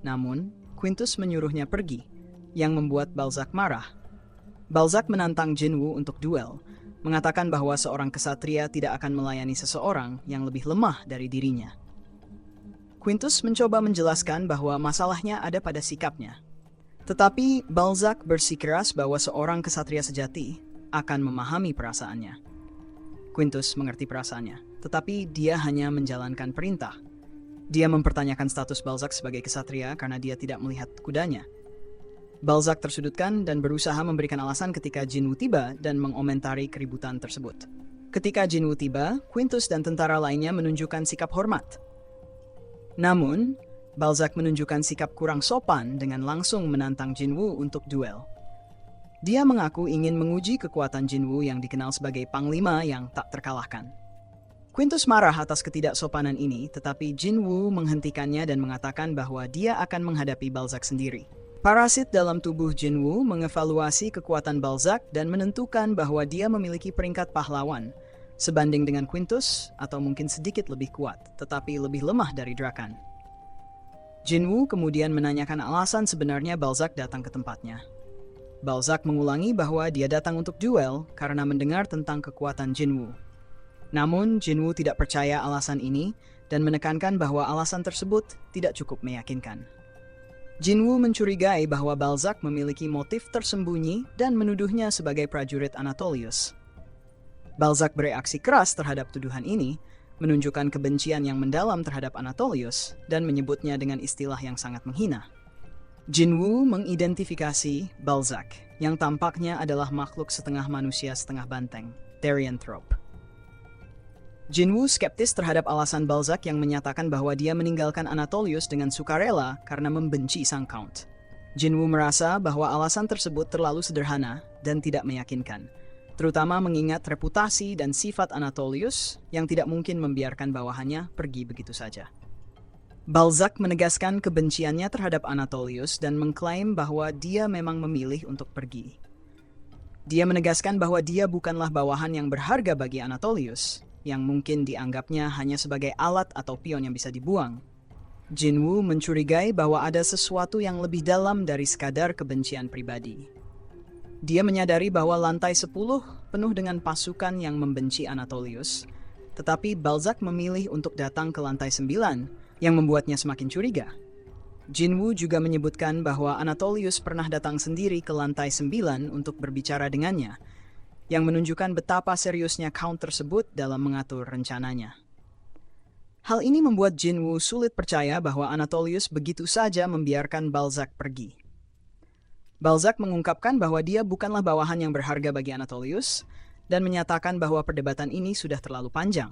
Namun, Quintus menyuruhnya pergi, yang membuat Balzac marah. Balzac menantang Jinwoo untuk duel, mengatakan bahwa seorang kesatria tidak akan melayani seseorang yang lebih lemah dari dirinya. Quintus mencoba menjelaskan bahwa masalahnya ada pada sikapnya. Tetapi Balzac bersikeras bahwa seorang kesatria sejati akan memahami perasaannya. Quintus mengerti perasaannya, tetapi dia hanya menjalankan perintah. Dia mempertanyakan status Balzac sebagai kesatria karena dia tidak melihat kudanya. Balzac tersudutkan dan berusaha memberikan alasan ketika Jinwoo tiba dan mengomentari keributan tersebut. Ketika Jinwoo tiba, Quintus dan tentara lainnya menunjukkan sikap hormat. Namun, Balzac menunjukkan sikap kurang sopan dengan langsung menantang Jinwoo untuk duel. Dia mengaku ingin menguji kekuatan Jinwoo yang dikenal sebagai Panglima yang tak terkalahkan. Quintus marah atas ketidaksopanan ini, tetapi Jinwoo menghentikannya dan mengatakan bahwa dia akan menghadapi Balzac sendiri. Parasit dalam tubuh Jinwoo mengevaluasi kekuatan Balzac dan menentukan bahwa dia memiliki peringkat pahlawan, sebanding dengan Quintus atau mungkin sedikit lebih kuat, tetapi lebih lemah dari Drakan. Jinwoo kemudian menanyakan alasan sebenarnya Balzac datang ke tempatnya. Balzac mengulangi bahwa dia datang untuk duel karena mendengar tentang kekuatan Jinwoo. Namun, Jinwoo tidak percaya alasan ini dan menekankan bahwa alasan tersebut tidak cukup meyakinkan. Jinwoo mencurigai bahwa Balzac memiliki motif tersembunyi dan menuduhnya sebagai prajurit Anatolius. Balzac bereaksi keras terhadap tuduhan ini, menunjukkan kebencian yang mendalam terhadap Anatolius dan menyebutnya dengan istilah yang sangat menghina. Jinwoo mengidentifikasi Balzac, yang tampaknya adalah makhluk setengah manusia setengah banteng, Therianthrope. Jinwoo skeptis terhadap alasan Balzac yang menyatakan bahwa dia meninggalkan Anatolius dengan sukarela karena membenci sang Count. Jinwoo merasa bahwa alasan tersebut terlalu sederhana dan tidak meyakinkan, terutama mengingat reputasi dan sifat Anatolius yang tidak mungkin membiarkan bawahannya pergi begitu saja. Balzac menegaskan kebenciannya terhadap Anatolius dan mengklaim bahwa dia memang memilih untuk pergi. Dia menegaskan bahwa dia bukanlah bawahan yang berharga bagi Anatolius, yang mungkin dianggapnya hanya sebagai alat atau pion yang bisa dibuang. Jinwoo mencurigai bahwa ada sesuatu yang lebih dalam dari sekadar kebencian pribadi. Dia menyadari bahwa lantai 10 penuh dengan pasukan yang membenci Anatolius, tetapi Balzac memilih untuk datang ke lantai 9 yang membuatnya semakin curiga. Jinwoo juga menyebutkan bahwa Anatolius pernah datang sendiri ke lantai 9 untuk berbicara dengannya, yang menunjukkan betapa seriusnya Count tersebut dalam mengatur rencananya. Hal ini membuat Jinwoo sulit percaya bahwa Anatolius begitu saja membiarkan Balzac pergi. Balzac mengungkapkan bahwa dia bukanlah bawahan yang berharga bagi Anatolius dan menyatakan bahwa perdebatan ini sudah terlalu panjang.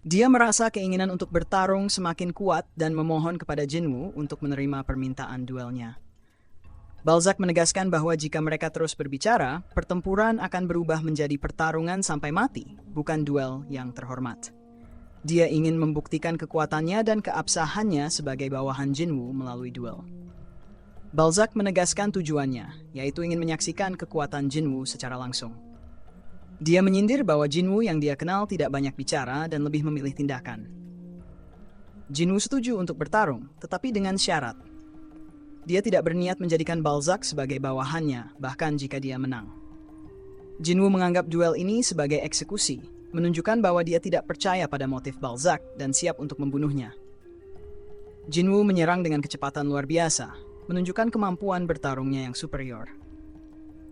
Dia merasa keinginan untuk bertarung semakin kuat dan memohon kepada Jinwoo untuk menerima permintaan duelnya. Balzac menegaskan bahwa jika mereka terus berbicara, pertempuran akan berubah menjadi pertarungan sampai mati, bukan duel yang terhormat. Dia ingin membuktikan kekuatannya dan keabsahannya sebagai bawahan Jinwoo melalui duel. Balzac menegaskan tujuannya, yaitu ingin menyaksikan kekuatan Jinwoo secara langsung. Dia menyindir bahwa Jinwoo yang dia kenal tidak banyak bicara dan lebih memilih tindakan. Jinwoo setuju untuk bertarung, tetapi dengan syarat. Dia tidak berniat menjadikan Balzac sebagai bawahannya, bahkan jika dia menang. Jinwoo menganggap duel ini sebagai eksekusi, menunjukkan bahwa dia tidak percaya pada motif Balzac dan siap untuk membunuhnya. Jinwoo menyerang dengan kecepatan luar biasa, menunjukkan kemampuan bertarungnya yang superior.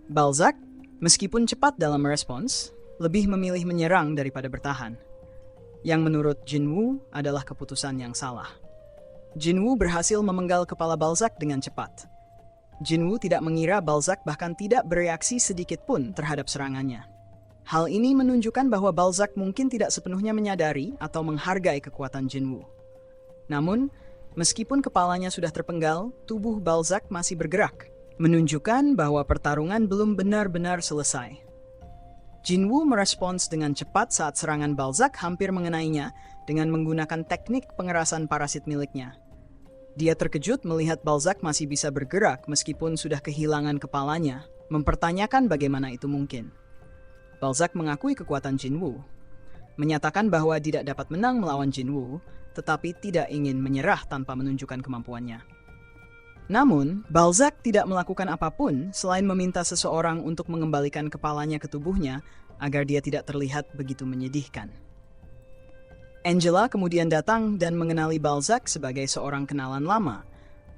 Balzac, meskipun cepat dalam merespons, lebih memilih menyerang daripada bertahan, yang menurut Jinwoo adalah keputusan yang salah. Jinwoo berhasil memenggal kepala Balzac dengan cepat. Jinwoo tidak mengira Balzac bahkan tidak bereaksi sedikit pun terhadap serangannya. Hal ini menunjukkan bahwa Balzac mungkin tidak sepenuhnya menyadari atau menghargai kekuatan Jinwoo. Namun, meskipun kepalanya sudah terpenggal, tubuh Balzac masih bergerak, menunjukkan bahwa pertarungan belum benar-benar selesai. Jinwoo merespons dengan cepat saat serangan Balzac hampir mengenainya dengan menggunakan teknik pengerasan parasit miliknya. Dia terkejut melihat Balzac masih bisa bergerak meskipun sudah kehilangan kepalanya, mempertanyakan bagaimana itu mungkin. Balzac mengakui kekuatan Jinwoo, menyatakan bahwa tidak dapat menang melawan Jinwoo, tetapi tidak ingin menyerah tanpa menunjukkan kemampuannya. Namun, Balzac tidak melakukan apapun selain meminta seseorang untuk mengembalikan kepalanya ke tubuhnya agar dia tidak terlihat begitu menyedihkan. Angela kemudian datang dan mengenali Balzac sebagai seorang kenalan lama,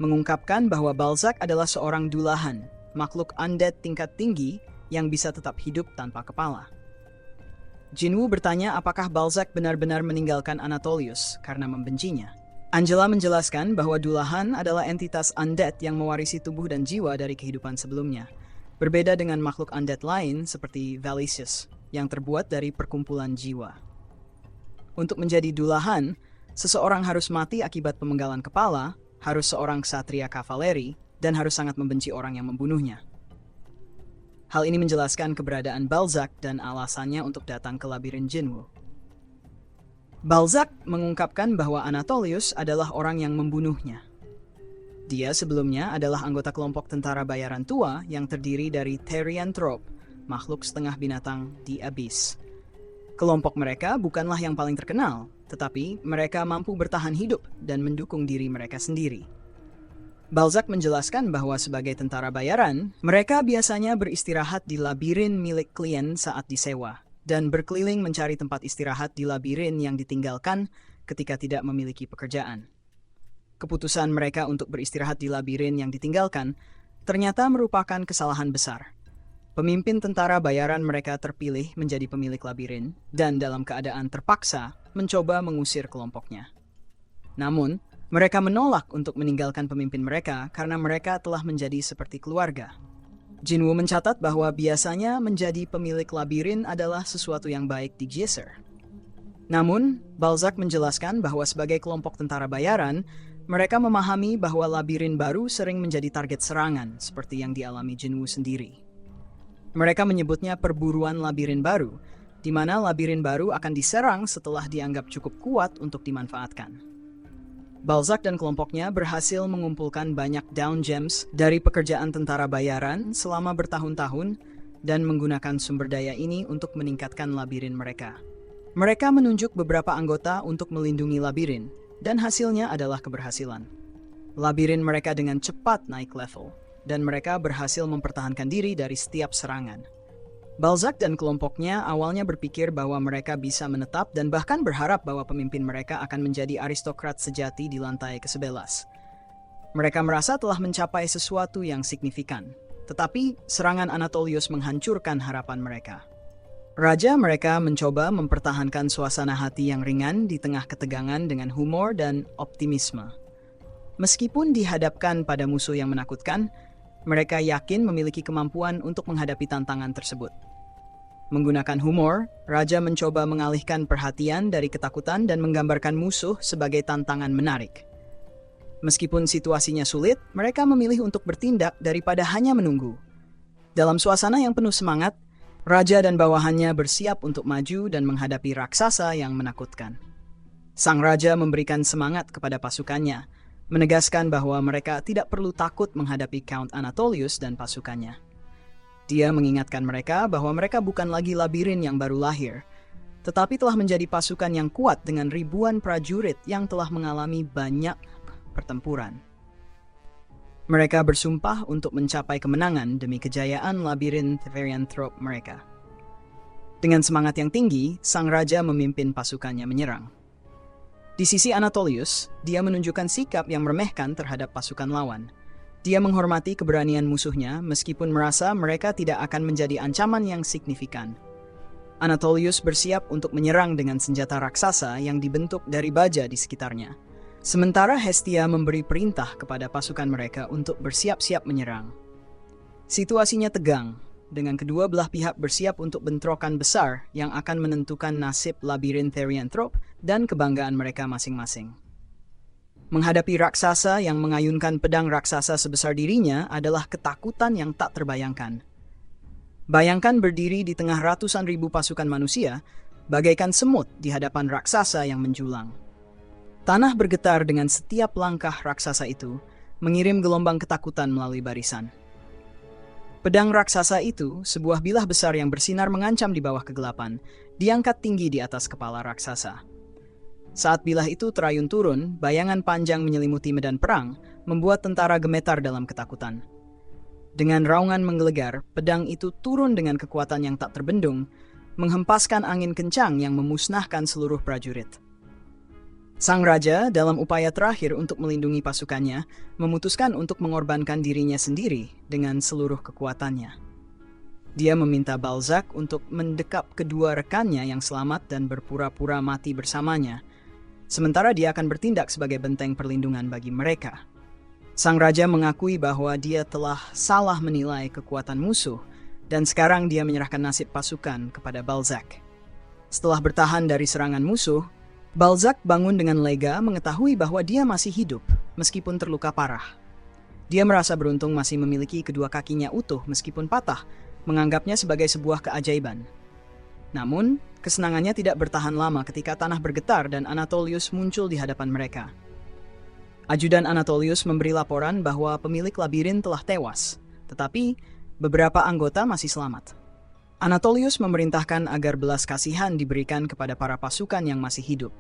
mengungkapkan bahwa Balzac adalah seorang dulahan, makhluk undead tingkat tinggi yang bisa tetap hidup tanpa kepala. Jinwoo bertanya apakah Balzac benar-benar meninggalkan Anatolius karena membencinya. Angela menjelaskan bahwa dulahan adalah entitas undead yang mewarisi tubuh dan jiwa dari kehidupan sebelumnya, berbeda dengan makhluk undead lain seperti Valesius yang terbuat dari perkumpulan jiwa. Untuk menjadi dulahan, seseorang harus mati akibat pemenggalan kepala, harus seorang ksatria kavaleri, dan harus sangat membenci orang yang membunuhnya. Hal ini menjelaskan keberadaan Balzac dan alasannya untuk datang ke labirin Jinwoo. Balzac mengungkapkan bahwa Anatolius adalah orang yang membunuhnya. Dia sebelumnya adalah anggota kelompok tentara bayaran tua yang terdiri dari Therianthrope, makhluk setengah binatang di Abyss. Kelompok mereka bukanlah yang paling terkenal, tetapi mereka mampu bertahan hidup dan mendukung diri mereka sendiri. Balzac menjelaskan bahwa sebagai tentara bayaran, mereka biasanya beristirahat di labirin milik klien saat disewa, dan berkeliling mencari tempat istirahat di labirin yang ditinggalkan ketika tidak memiliki pekerjaan. Keputusan mereka untuk beristirahat di labirin yang ditinggalkan ternyata merupakan kesalahan besar. Pemimpin tentara bayaran mereka terpilih menjadi pemilik labirin dan dalam keadaan terpaksa mencoba mengusir kelompoknya. Namun, mereka menolak untuk meninggalkan pemimpin mereka karena mereka telah menjadi seperti keluarga. Jinwoo mencatat bahwa biasanya menjadi pemilik labirin adalah sesuatu yang baik di Geyser. Namun, Balzac menjelaskan bahwa sebagai kelompok tentara bayaran, mereka memahami bahwa labirin baru sering menjadi target serangan seperti yang dialami Jinwoo sendiri. Mereka menyebutnya perburuan labirin baru, di mana labirin baru akan diserang setelah dianggap cukup kuat untuk dimanfaatkan. Balzac dan kelompoknya berhasil mengumpulkan banyak down gems dari pekerjaan tentara bayaran selama bertahun-tahun dan menggunakan sumber daya ini untuk meningkatkan labirin mereka. Mereka menunjuk beberapa anggota untuk melindungi labirin, dan hasilnya adalah keberhasilan. Labirin mereka dengan cepat naik level, dan mereka berhasil mempertahankan diri dari setiap serangan. Balzac dan kelompoknya awalnya berpikir bahwa mereka bisa menetap dan bahkan berharap bahwa pemimpin mereka akan menjadi aristokrat sejati di lantai ke-11. Mereka merasa telah mencapai sesuatu yang signifikan, tetapi serangan Anatolius menghancurkan harapan mereka. Raja mereka mencoba mempertahankan suasana hati yang ringan di tengah ketegangan dengan humor dan optimisme. Meskipun dihadapkan pada musuh yang menakutkan, mereka yakin memiliki kemampuan untuk menghadapi tantangan tersebut. Menggunakan humor, Raja mencoba mengalihkan perhatian dari ketakutan dan menggambarkan musuh sebagai tantangan menarik. Meskipun situasinya sulit, mereka memilih untuk bertindak daripada hanya menunggu. Dalam suasana yang penuh semangat, Raja dan bawahannya bersiap untuk maju dan menghadapi raksasa yang menakutkan. Sang raja memberikan semangat kepada pasukannya, menegaskan bahwa mereka tidak perlu takut menghadapi Count Anatolius dan pasukannya. Dia mengingatkan mereka bahwa mereka bukan lagi labirin yang baru lahir, tetapi telah menjadi pasukan yang kuat dengan ribuan prajurit yang telah mengalami banyak pertempuran. Mereka bersumpah untuk mencapai kemenangan demi kejayaan labirin Therianthrope mereka. Dengan semangat yang tinggi, sang raja memimpin pasukannya menyerang. Di sisi Anatolius, dia menunjukkan sikap yang meremehkan terhadap pasukan lawan. Dia menghormati keberanian musuhnya meskipun merasa mereka tidak akan menjadi ancaman yang signifikan. Anatolius bersiap untuk menyerang dengan senjata raksasa yang dibentuk dari baja di sekitarnya. Sementara Hestia memberi perintah kepada pasukan mereka untuk bersiap-siap menyerang. Situasinya tegang, dengan kedua belah pihak bersiap untuk bentrokan besar yang akan menentukan nasib labirin Therianthrope dan kebanggaan mereka masing-masing. Menghadapi raksasa yang mengayunkan pedang raksasa sebesar dirinya adalah ketakutan yang tak terbayangkan. Bayangkan berdiri di tengah ratusan ribu pasukan manusia, bagaikan semut di hadapan raksasa yang menjulang. Tanah bergetar dengan setiap langkah raksasa itu, mengirim gelombang ketakutan melalui barisan. Pedang raksasa itu, sebuah bilah besar yang bersinar mengancam di bawah kegelapan, diangkat tinggi di atas kepala raksasa. Saat bilah itu terayun turun, bayangan panjang menyelimuti medan perang, membuat tentara gemetar dalam ketakutan. Dengan raungan menggelegar, pedang itu turun dengan kekuatan yang tak terbendung, menghempaskan angin kencang yang memusnahkan seluruh prajurit. Sang raja, dalam upaya terakhir untuk melindungi pasukannya, memutuskan untuk mengorbankan dirinya sendiri dengan seluruh kekuatannya. Dia meminta Balzac untuk mendekap kedua rekannya yang selamat dan berpura-pura mati bersamanya, sementara dia akan bertindak sebagai benteng perlindungan bagi mereka. Sang raja mengakui bahwa dia telah salah menilai kekuatan musuh, dan sekarang dia menyerahkan nasib pasukan kepada Balzac. Setelah bertahan dari serangan musuh, Balzac bangun dengan lega mengetahui bahwa dia masih hidup, meskipun terluka parah. Dia merasa beruntung masih memiliki kedua kakinya utuh meskipun patah, menganggapnya sebagai sebuah keajaiban. Namun, kesenangannya tidak bertahan lama ketika tanah bergetar dan Anatolius muncul di hadapan mereka. Ajudan Anatolius memberi laporan bahwa pemilik labirin telah tewas, tetapi beberapa anggota masih selamat. Anatolius memerintahkan agar belas kasihan diberikan kepada para pasukan yang masih hidup.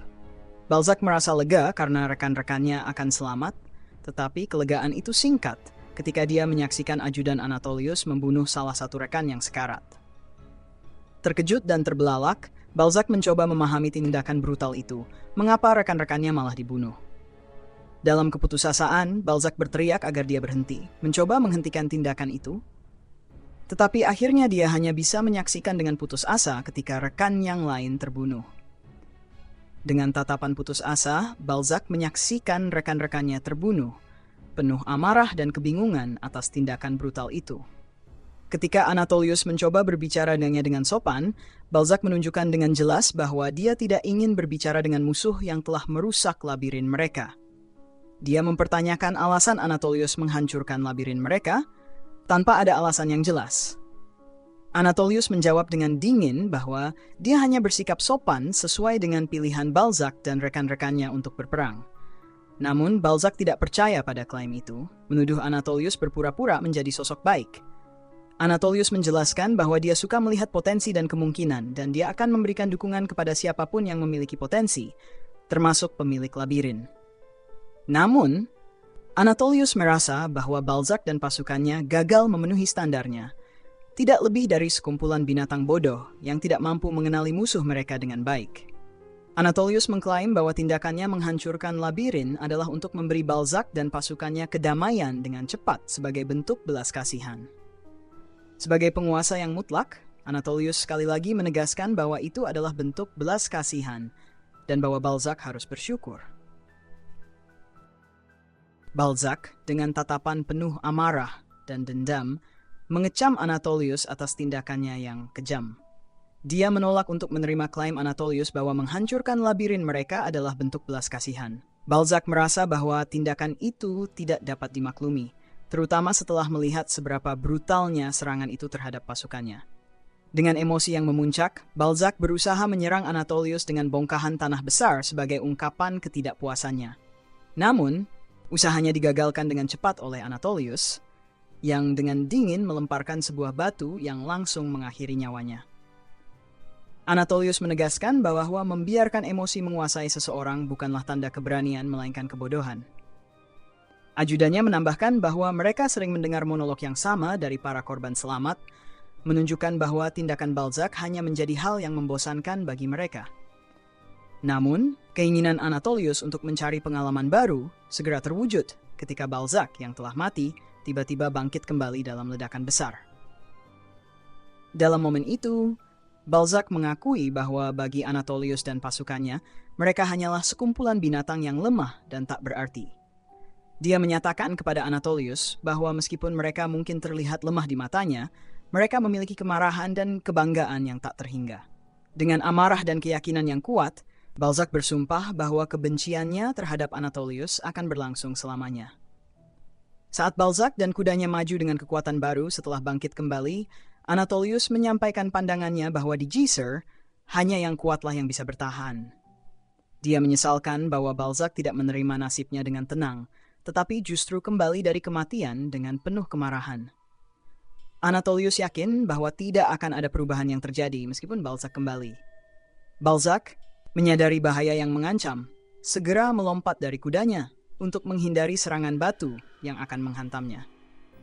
Balzac merasa lega karena rekan-rekannya akan selamat, tetapi kelegaan itu singkat ketika dia menyaksikan ajudan Anatolius membunuh salah satu rekan yang sekarat. Terkejut dan terbelalak, Balzac mencoba memahami tindakan brutal itu, mengapa rekan-rekannya malah dibunuh. Dalam keputusasaan, Balzac berteriak agar dia berhenti, mencoba menghentikan tindakan itu, tetapi akhirnya dia hanya bisa menyaksikan dengan putus asa ketika rekan yang lain terbunuh. Dengan tatapan putus asa, Balzac menyaksikan rekan-rekannya terbunuh, penuh amarah dan kebingungan atas tindakan brutal itu. Ketika Anatolius mencoba berbicara dengannya dengan sopan, Balzac menunjukkan dengan jelas bahwa dia tidak ingin berbicara dengan musuh yang telah merusak labirin mereka. Dia mempertanyakan alasan Anatolius menghancurkan labirin mereka, tanpa ada alasan yang jelas. Anatolius menjawab dengan dingin bahwa dia hanya bersikap sopan sesuai dengan pilihan Balzac dan rekan-rekannya untuk berperang. Namun Balzac tidak percaya pada klaim itu, menuduh Anatolius berpura-pura menjadi sosok baik. Anatolius menjelaskan bahwa dia suka melihat potensi dan kemungkinan, dan dia akan memberikan dukungan kepada siapapun yang memiliki potensi, termasuk pemilik labirin. Namun, Anatolius merasa bahwa Balzac dan pasukannya gagal memenuhi standarnya, tidak lebih dari sekumpulan binatang bodoh yang tidak mampu mengenali musuh mereka dengan baik. Anatolius mengklaim bahwa tindakannya menghancurkan labirin adalah untuk memberi Balzac dan pasukannya kedamaian dengan cepat sebagai bentuk belas kasihan. Sebagai penguasa yang mutlak, Anatolius sekali lagi menegaskan bahwa itu adalah bentuk belas kasihan dan bahwa Balzac harus bersyukur. Balzac, dengan tatapan penuh amarah dan dendam, mengecam Anatolius atas tindakannya yang kejam. Dia menolak untuk menerima klaim Anatolius bahwa menghancurkan labirin mereka adalah bentuk belas kasihan. Balzac merasa bahwa tindakan itu tidak dapat dimaklumi, terutama setelah melihat seberapa brutalnya serangan itu terhadap pasukannya. Dengan emosi yang memuncak, Balzac berusaha menyerang Anatolius dengan bongkahan tanah besar sebagai ungkapan ketidakpuasannya. Namun, usahanya digagalkan dengan cepat oleh Anatolius, yang dengan dingin melemparkan sebuah batu yang langsung mengakhiri nyawanya. Anatolius menegaskan bahwa membiarkan emosi menguasai seseorang bukanlah tanda keberanian melainkan kebodohan. Ajudannya menambahkan bahwa mereka sering mendengar monolog yang sama dari para korban selamat, menunjukkan bahwa tindakan Balzac hanya menjadi hal yang membosankan bagi mereka. Namun, keinginan Anatolius untuk mencari pengalaman baru segera terwujud ketika Balzac yang telah mati tiba-tiba bangkit kembali dalam ledakan besar. Dalam momen itu, Balzac mengakui bahwa bagi Anatolius dan pasukannya, mereka hanyalah sekumpulan binatang yang lemah dan tak berarti. Dia menyatakan kepada Anatolius bahwa meskipun mereka mungkin terlihat lemah di matanya, mereka memiliki kemarahan dan kebanggaan yang tak terhingga. Dengan amarah dan keyakinan yang kuat, Balzac bersumpah bahwa kebenciannya terhadap Anatolius akan berlangsung selamanya. Saat Balzac dan kudanya maju dengan kekuatan baru setelah bangkit kembali, Anatolius menyampaikan pandangannya bahwa di Djeser, hanya yang kuatlah yang bisa bertahan. Dia menyesalkan bahwa Balzac tidak menerima nasibnya dengan tenang, tetapi justru kembali dari kematian dengan penuh kemarahan. Anatolius yakin bahwa tidak akan ada perubahan yang terjadi meskipun Balzac kembali. Balzac, menyadari bahaya yang mengancam, segera melompat dari kudanya untuk menghindari serangan batu yang akan menghantamnya.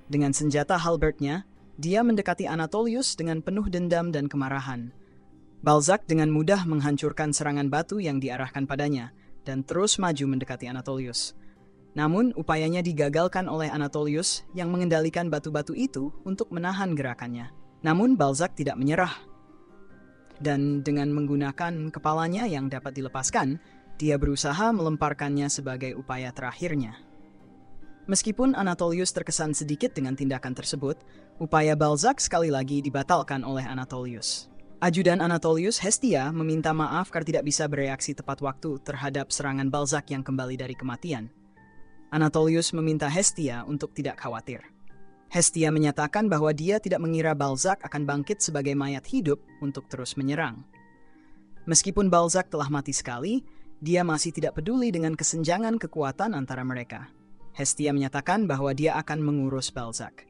Dengan senjata halbertnya, dia mendekati Anatolius dengan penuh dendam dan kemarahan. Balzac dengan mudah menghancurkan serangan batu yang diarahkan padanya dan terus maju mendekati Anatolius. Namun, upayanya digagalkan oleh Anatolius yang mengendalikan batu-batu itu untuk menahan gerakannya. Namun, Balzac tidak menyerah. Dan dengan menggunakan kepalanya yang dapat dilepaskan, dia berusaha melemparkannya sebagai upaya terakhirnya. Meskipun Anatolius terkesan sedikit dengan tindakan tersebut, upaya Balzac sekali lagi dibatalkan oleh Anatolius. Ajudan Anatolius, Hestia, meminta maaf karena tidak bisa bereaksi tepat waktu terhadap serangan Balzac yang kembali dari kematian. Anatolius meminta Hestia untuk tidak khawatir. Hestia menyatakan bahwa dia tidak mengira Balzac akan bangkit sebagai mayat hidup untuk terus menyerang. Meskipun Balzac telah mati sekali, dia masih tidak peduli dengan kesenjangan kekuatan antara mereka. Hestia menyatakan bahwa dia akan mengurus Balzac.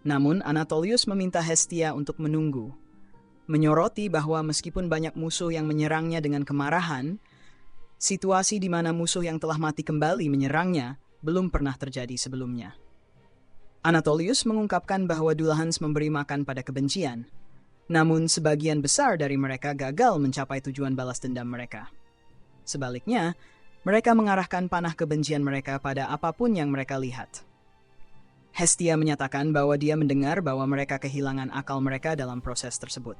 Namun Anatolius meminta Hestia untuk menunggu, menyoroti bahwa meskipun banyak musuh yang menyerangnya dengan kemarahan, situasi di mana musuh yang telah mati kembali menyerangnya belum pernah terjadi sebelumnya. Anatolius mengungkapkan bahwa Dullahans memberi makan pada kebencian, namun sebagian besar dari mereka gagal mencapai tujuan balas dendam mereka. Sebaliknya, mereka mengarahkan panah kebencian mereka pada apapun yang mereka lihat. Hestia menyatakan bahwa dia mendengar bahwa mereka kehilangan akal mereka dalam proses tersebut.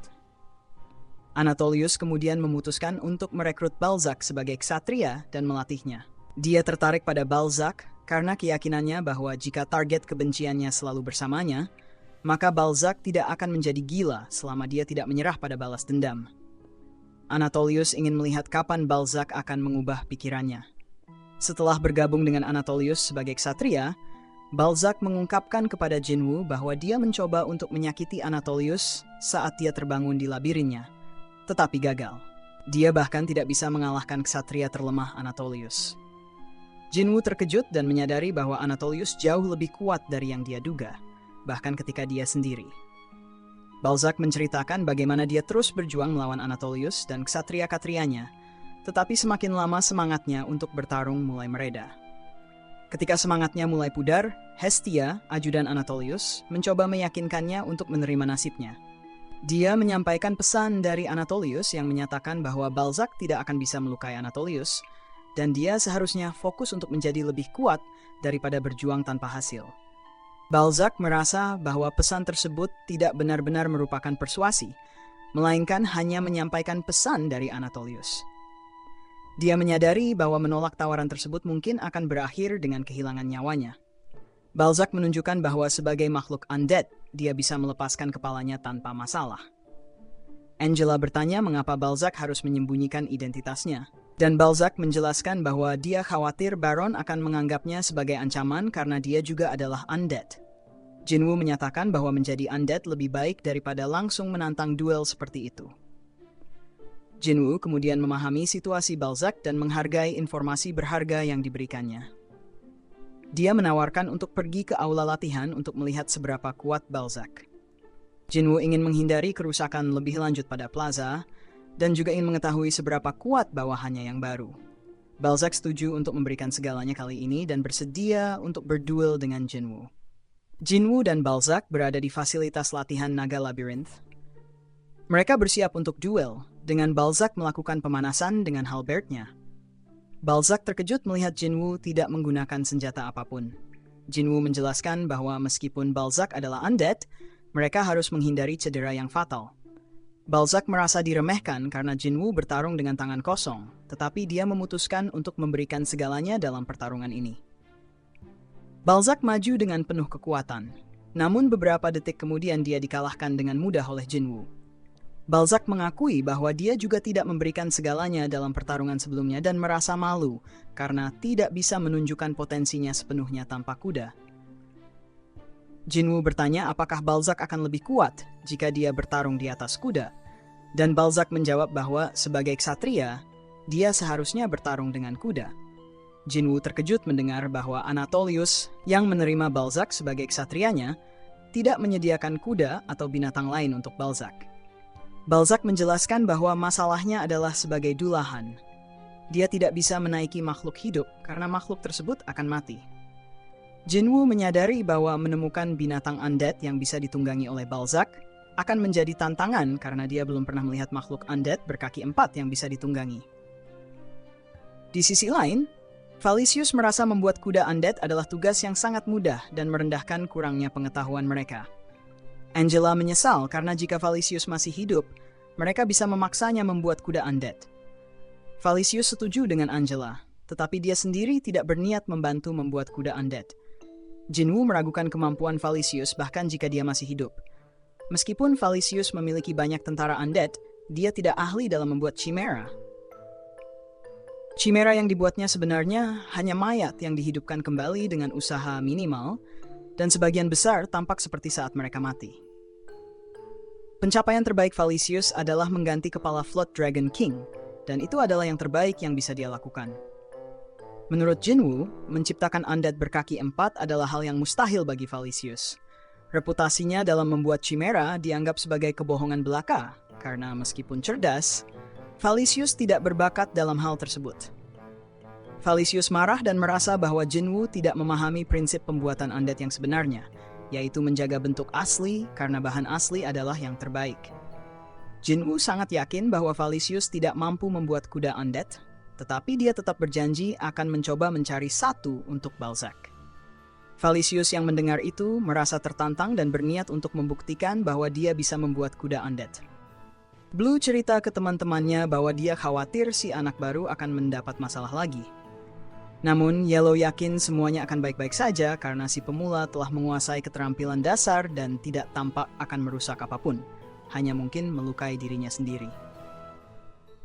Anatolius kemudian memutuskan untuk merekrut Balzac sebagai ksatria dan melatihnya. Dia tertarik pada Balzac karena keyakinannya bahwa jika target kebenciannya selalu bersamanya, maka Balzac tidak akan menjadi gila selama dia tidak menyerah pada balas dendam. Anatolius ingin melihat kapan Balzac akan mengubah pikirannya. Setelah bergabung dengan Anatolius sebagai ksatria, Balzac mengungkapkan kepada Jinwu bahwa dia mencoba untuk menyakiti Anatolius saat dia terbangun di labirinnya, tetapi gagal. Dia bahkan tidak bisa mengalahkan ksatria terlemah Anatolius. Jinwu terkejut dan menyadari bahwa Anatolius jauh lebih kuat dari yang dia duga, bahkan ketika dia sendiri. Balzac menceritakan bagaimana dia terus berjuang melawan Anatolius dan ksatria-katrianya, tetapi semakin lama semangatnya untuk bertarung mulai mereda. Ketika semangatnya mulai pudar, Hestia, ajudan Anatolius, mencoba meyakinkannya untuk menerima nasibnya. Dia menyampaikan pesan dari Anatolius yang menyatakan bahwa Balzac tidak akan bisa melukai Anatolius, dan dia seharusnya fokus untuk menjadi lebih kuat daripada berjuang tanpa hasil. Balzac merasa bahwa pesan tersebut tidak benar-benar merupakan persuasi, melainkan hanya menyampaikan pesan dari Anatolius. Dia menyadari bahwa menolak tawaran tersebut mungkin akan berakhir dengan kehilangan nyawanya. Balzac menunjukkan bahwa sebagai makhluk undead, dia bisa melepaskan kepalanya tanpa masalah. Angela bertanya mengapa Balzac harus menyembunyikan identitasnya, dan Balzac menjelaskan bahwa dia khawatir Baron akan menganggapnya sebagai ancaman karena dia juga adalah undead. Jinwoo menyatakan bahwa menjadi undead lebih baik daripada langsung menantang duel seperti itu. Jinwoo kemudian memahami situasi Balzac dan menghargai informasi berharga yang diberikannya. Dia menawarkan untuk pergi ke aula latihan untuk melihat seberapa kuat Balzac. Jinwoo ingin menghindari kerusakan lebih lanjut pada plaza, dan juga ingin mengetahui seberapa kuat bawahannya yang baru. Balzac setuju untuk memberikan segalanya kali ini dan bersedia untuk berduel dengan Jinwoo. Jinwoo dan Balzac berada di fasilitas latihan naga Labyrinth. Mereka bersiap untuk duel, dengan Balzac melakukan pemanasan dengan halberdnya. Balzac terkejut melihat Jinwoo tidak menggunakan senjata apapun. Jinwoo menjelaskan bahwa meskipun Balzac adalah undead, mereka harus menghindari cedera yang fatal. Balzac merasa diremehkan karena Jinwoo bertarung dengan tangan kosong, tetapi dia memutuskan untuk memberikan segalanya dalam pertarungan ini. Balzac maju dengan penuh kekuatan, namun beberapa detik kemudian dia dikalahkan dengan mudah oleh Jinwoo. Balzac mengakui bahwa dia juga tidak memberikan segalanya dalam pertarungan sebelumnya dan merasa malu karena tidak bisa menunjukkan potensinya sepenuhnya tanpa kuda. Jinwoo bertanya apakah Balzac akan lebih kuat jika dia bertarung di atas kuda, dan Balzac menjawab bahwa sebagai ksatria, dia seharusnya bertarung dengan kuda. Jinwoo terkejut mendengar bahwa Anatolius yang menerima Balzac sebagai ksatrianya tidak menyediakan kuda atau binatang lain untuk Balzac. Balzac menjelaskan bahwa masalahnya adalah sebagai dulahan. Dia tidak bisa menaiki makhluk hidup karena makhluk tersebut akan mati. Jinwoo menyadari bahwa menemukan binatang undead yang bisa ditunggangi oleh Balzac akan menjadi tantangan karena dia belum pernah melihat makhluk undead berkaki 4 yang bisa ditunggangi. Di sisi lain, Valisius merasa membuat kuda undead adalah tugas yang sangat mudah dan merendahkan kurangnya pengetahuan mereka. Angela menyesal karena jika Valisius masih hidup, mereka bisa memaksanya membuat kuda undead. Valisius setuju dengan Angela, tetapi dia sendiri tidak berniat membantu membuat kuda undead. Jinwoo meragukan kemampuan Valisius bahkan jika dia masih hidup. Meskipun Valisius memiliki banyak tentara undead, dia tidak ahli dalam membuat chimera. Chimera yang dibuatnya sebenarnya hanya mayat yang dihidupkan kembali dengan usaha minimal, dan sebagian besar tampak seperti saat mereka mati. Pencapaian terbaik Valisius adalah mengganti kepala Flood Dragon King, dan itu adalah yang terbaik yang bisa dia lakukan. Menurut Jinwoo, menciptakan undead berkaki 4 adalah hal yang mustahil bagi Valisius. Reputasinya dalam membuat chimera dianggap sebagai kebohongan belaka, karena meskipun cerdas, Valisius tidak berbakat dalam hal tersebut. Valisius marah dan merasa bahwa Jinwoo tidak memahami prinsip pembuatan undead yang sebenarnya, yaitu menjaga bentuk asli karena bahan asli adalah yang terbaik. Jinwoo sangat yakin bahwa Valisius tidak mampu membuat kuda undead, tetapi dia tetap berjanji akan mencoba mencari satu untuk Balzac. Valisius yang mendengar itu merasa tertantang dan berniat untuk membuktikan bahwa dia bisa membuat kuda undead. Blue cerita ke teman-temannya bahwa dia khawatir si anak baru akan mendapat masalah lagi. Namun, Yellow yakin semuanya akan baik-baik saja karena si pemula telah menguasai keterampilan dasar dan tidak tampak akan merusak apapun, hanya mungkin melukai dirinya sendiri.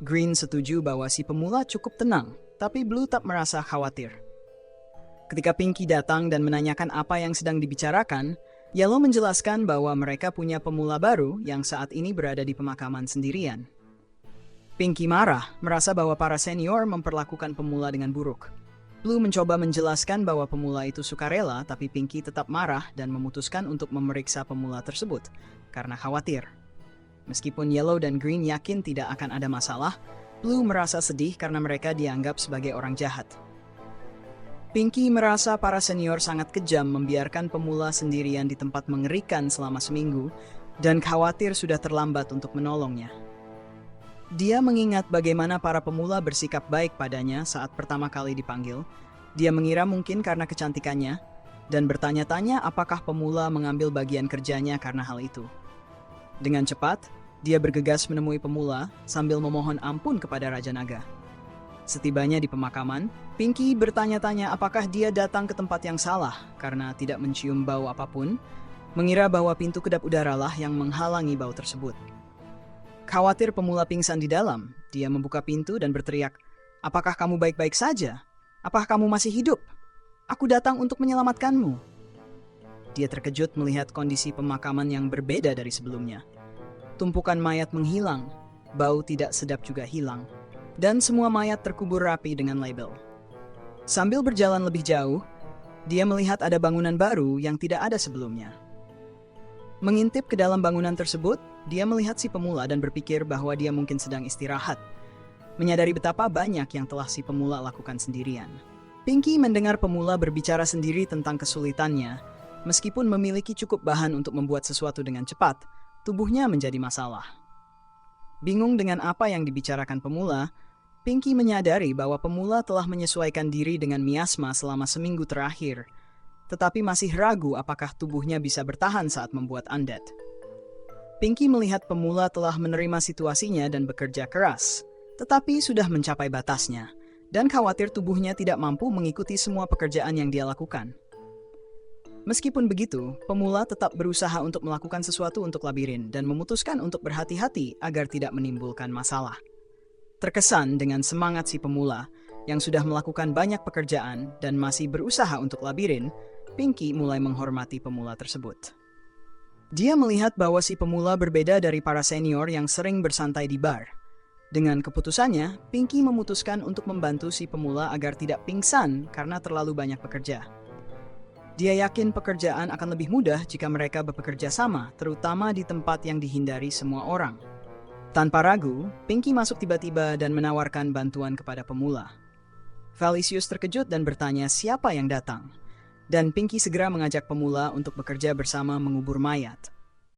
Green setuju bahwa si pemula cukup tenang, tapi Blue tak merasa khawatir. Ketika Pinky datang dan menanyakan apa yang sedang dibicarakan, Yellow menjelaskan bahwa mereka punya pemula baru yang saat ini berada di pemakaman sendirian. Pinky marah, merasa bahwa para senior memperlakukan pemula dengan buruk. Blue mencoba menjelaskan bahwa pemula itu sukarela, tapi Pinky tetap marah dan memutuskan untuk memeriksa pemula tersebut karena khawatir. Meskipun Yellow dan Green yakin tidak akan ada masalah, Blue merasa sedih karena mereka dianggap sebagai orang jahat. Pinky merasa para senior sangat kejam membiarkan pemula sendirian di tempat mengerikan selama seminggu dan khawatir sudah terlambat untuk menolongnya. Dia mengingat bagaimana para pemula bersikap baik padanya saat pertama kali dipanggil. Dia mengira mungkin karena kecantikannya dan bertanya-tanya apakah pemula mengambil bagian kerjanya karena hal itu. Dengan cepat, dia bergegas menemui pemula sambil memohon ampun kepada Raja Naga. Setibanya di pemakaman, Pinky bertanya-tanya apakah dia datang ke tempat yang salah karena tidak mencium bau apapun, mengira bahwa pintu kedap udara lah yang menghalangi bau tersebut. Khawatir pemula pingsan di dalam, dia membuka pintu dan berteriak, "Apakah kamu baik-baik saja? Apakah kamu masih hidup? Aku datang untuk menyelamatkanmu." dia terkejut melihat kondisi pemakaman yang berbeda dari sebelumnya. Tumpukan mayat menghilang, bau tidak sedap juga hilang, dan semua mayat terkubur rapi dengan label. Sambil berjalan lebih jauh, dia melihat ada bangunan baru yang tidak ada sebelumnya. Mengintip ke dalam bangunan tersebut, dia melihat si pemula dan berpikir bahwa dia mungkin sedang istirahat, menyadari betapa banyak yang telah si pemula lakukan sendirian. Pinky mendengar pemula berbicara sendiri tentang kesulitannya. Meskipun memiliki cukup bahan untuk membuat sesuatu dengan cepat, tubuhnya menjadi masalah. Bingung dengan apa yang dibicarakan pemula, Pinky menyadari bahwa pemula telah menyesuaikan diri dengan miasma selama seminggu terakhir, tetapi masih ragu apakah tubuhnya bisa bertahan saat membuat undead. Pinky melihat pemula telah menerima situasinya dan bekerja keras, tetapi sudah mencapai batasnya, dan khawatir tubuhnya tidak mampu mengikuti semua pekerjaan yang dia lakukan. Meskipun begitu, pemula tetap berusaha untuk melakukan sesuatu untuk labirin dan memutuskan untuk berhati-hati agar tidak menimbulkan masalah. Terkesan dengan semangat si pemula yang sudah melakukan banyak pekerjaan dan masih berusaha untuk labirin, Pinky mulai menghormati pemula tersebut. Dia melihat bahwa si pemula berbeda dari para senior yang sering bersantai di bar. Dengan keputusannya, Pinky memutuskan untuk membantu si pemula agar tidak pingsan karena terlalu banyak bekerja. Dia yakin pekerjaan akan lebih mudah jika mereka bekerja sama, terutama di tempat yang dihindari semua orang. Tanpa ragu, Pinky masuk tiba-tiba dan menawarkan bantuan kepada pemula. Valicius terkejut dan bertanya siapa yang datang, dan Pinky segera mengajak pemula untuk bekerja bersama mengubur mayat.